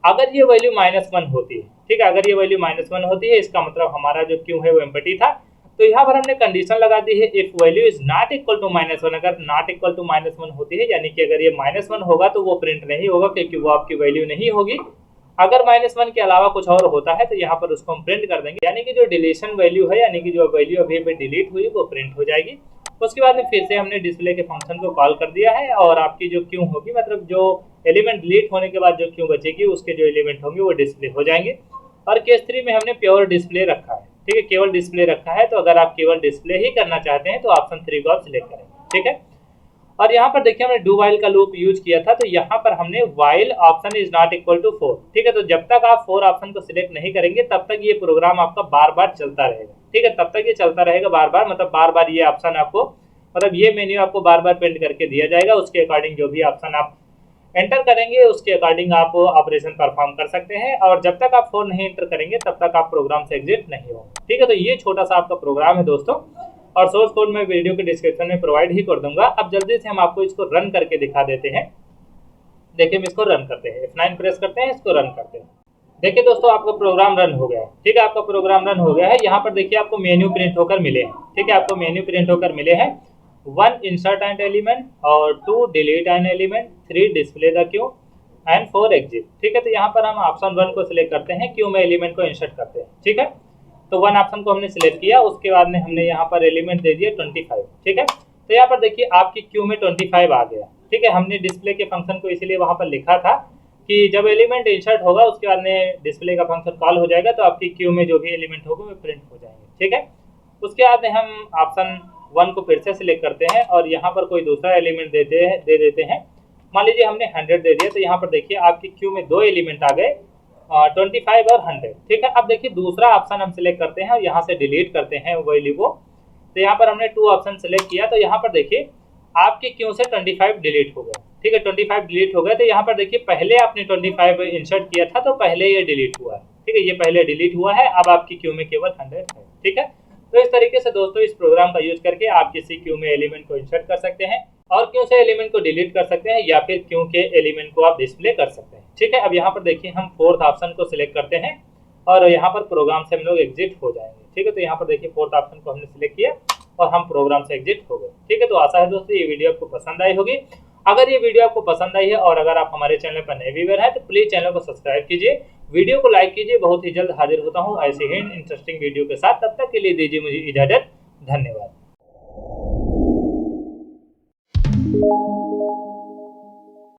अगर ये वैल्यू -1 होती है, ठीक है, अगर ये वैल्यू -1 होती है इसका मतलब हमारा जो क्यू है वो एम्प्टी था, तो यहाँ पर हमने कंडीशन लगा दी है if value is not equal to -1, अगर नॉट इक्वल टू -1 होती है यानी कि अगर ये -1 होगा तो वो प्रिंट नहीं होगा क्योंकि वो आपकी वैल्यू नहीं होगी। अगर -1 के अलावा कुछ और होता है तो यहाँ पर उसको हम प्रिंट कर देंगे, यानी कि जो डिलीशन वैल्यू है यानी कि जो वैल्यू अभी डिलीट हुई वो प्रिंट हो जाएगी। उसके बाद में फिर से हमने डिस्प्ले के फंक्शन को कॉल कर दिया है और आपकी जो क्यू होगी, मतलब जो एलिमेंट डिलीट होने के बाद जो क्यू बचेगी उसके जो एलिमेंट होंगे वो डिस्प्ले हो जाएंगे। और केस 3 में हमने प्योर डिस्प्ले रखा है। ठीक है, केवल डिस्प्ले रखा है, तो अगर आप केवल डिस्प्ले ही करना चाहते हैं तो ऑप्शन 3 को आप सिलेक्ट करेंगे। ठीक है, और यहाँ पर देखिए हमने डू वाइल का लूप यूज किया था, तो यहाँ पर हमने while option is not equal to 4। ठीक है, तो जब तक आप 4 ऑप्शन को सिलेक्ट नहीं करेंगे तब तक ये प्रोग्राम आपका बार बार चलता रहेगा। ठीक है, तब तक ये चलता रहेगा बार बार, मतलब बार बार ये ऑप्शन आपको, मतलब ये मेन्यू आपको बार बार प्रिंट करके दिया जाएगा, उसके अकॉर्डिंग जो भी ऑप्शन आप एंटर करेंगे उसके अकॉर्डिंग आप ऑपरेशन परफॉर्म कर सकते हैं, और जब तक आप 4 नहीं एंटर करेंगे तब तक आप प्रोग्राम से एग्जिट नहीं होंगे। ठीक है, तो ये छोटा सा आपका प्रोग्राम है दोस्तों, और सोर्स कोड मैं वीडियो के डिस्क्रिप्शन में प्रोवाइड ही कर दूंगा। अब जल्दी से हम आपको इसको रन करके दिखा देते हैं। देखिए हम इसको रन करते हैं, F9 प्रेस करते हैं, इसको रन करते हैं। देखिए दोस्तों आपका प्रोग्राम रन हो गया है। ठीक है, आपका प्रोग्राम रन हो गया है। यहाँ पर देखिए आपको मेन्यू प्रिंट होकर मिले हैं। ठीक है, आपको मेन्यू प्रिंट होकर मिले हैं, 1 insert an element और 2 delete an element, 3 display the queue and 4 exit। ठीक है, तो यहाँ पर हम ऑप्शन 1 को सिलेक्ट करते हैं, क्यू में एलिमेंट को इंसर्ट करते हैं। ठीक है, तो 1 ऑप्शन को हमने सिलेक्ट किया, उसके बाद में हमने यहाँ पर एलिमेंट दे दिया 25। ठीक है, तो यहाँ पर देखिए आपकी क्यू में 25 आ गया। ठीक है, हमने डिस्प्ले के फंक्शन को इसीलिए वहाँ पर लिखा था कि जब एलिमेंट इंसर्ट होगा उसके बाद में डिस्प्ले का फंक्शन कॉल हो जाएगा तो आपकी क्यू में जो भी एलिमेंट होगा वो प्रिंट हो जाएंगे। ठीक है, उसके बाद में हम ऑप्शन 1 को फिर से सिलेक्ट करते हैं और यहाँ पर कोई दूसरा एलिमेंट दे देते हैं। मान लीजिए हमने 100 दे दिया, तो यहाँ पर देखिए आपकी क्यू में 2 एलिमेंट आ गए, 25 और 100। ठीक है, अब देखिए दूसरा ऑप्शन हम सिलेक्ट करते हैं और यहाँ से डिलीट करते हैं वैल्यू को। तो यहाँ पर हमने 2 ऑप्शन सिलेक्ट किया, तो यहाँ पर देखिए आपकी क्यू से 25 डिलीट हो गया। ठीक है, 25 डिलीट हो गए, तो यहाँ पर देखिए पहले आपने 25 इंसर्ट किया था तो पहले ये डिलीट हुआ है। ठीक है, ये पहले डिलीट हुआ है, अब आपकी क्यू में केवल 100 है। ठीक है, तो इस तरीके से दोस्तों इस प्रोग्राम का यूज करके आप किसी क्यू में एलिमेंट को इंसर्ट कर सकते हैं और क्यू से एलिमेंट को डिलीट कर सकते हैं या फिर क्यू के एलिमेंट को आप डिस्प्ले कर सकते हैं। ठीक है, अब यहाँ पर देखिए हम 4th ऑप्शन को सिलेक्ट करते हैं और यहाँ पर प्रोग्राम से हम लोग एग्जिट हो जाएंगे। ठीक है, तो यहाँ पर देखिए 4th ऑप्शन को हमने सिलेक्ट किया और हम प्रोग्राम से एग्जिट हो गए। ठीक है, तो आशा है दोस्तों ये वीडियो आपको पसंद आई होगी। अगर ये वीडियो आपको पसंद आई है और अगर आप हमारे चैनल पर नए व्यूअर हैं तो प्लीज चैनल को सब्सक्राइब कीजिए, वीडियो को लाइक कीजिए। बहुत ही जल्द हाजिर होता हूँ ऐसे ही इंटरेस्टिंग वीडियो के साथ, तब तक के लिए दीजिए मुझे इजाजत। धन्यवाद।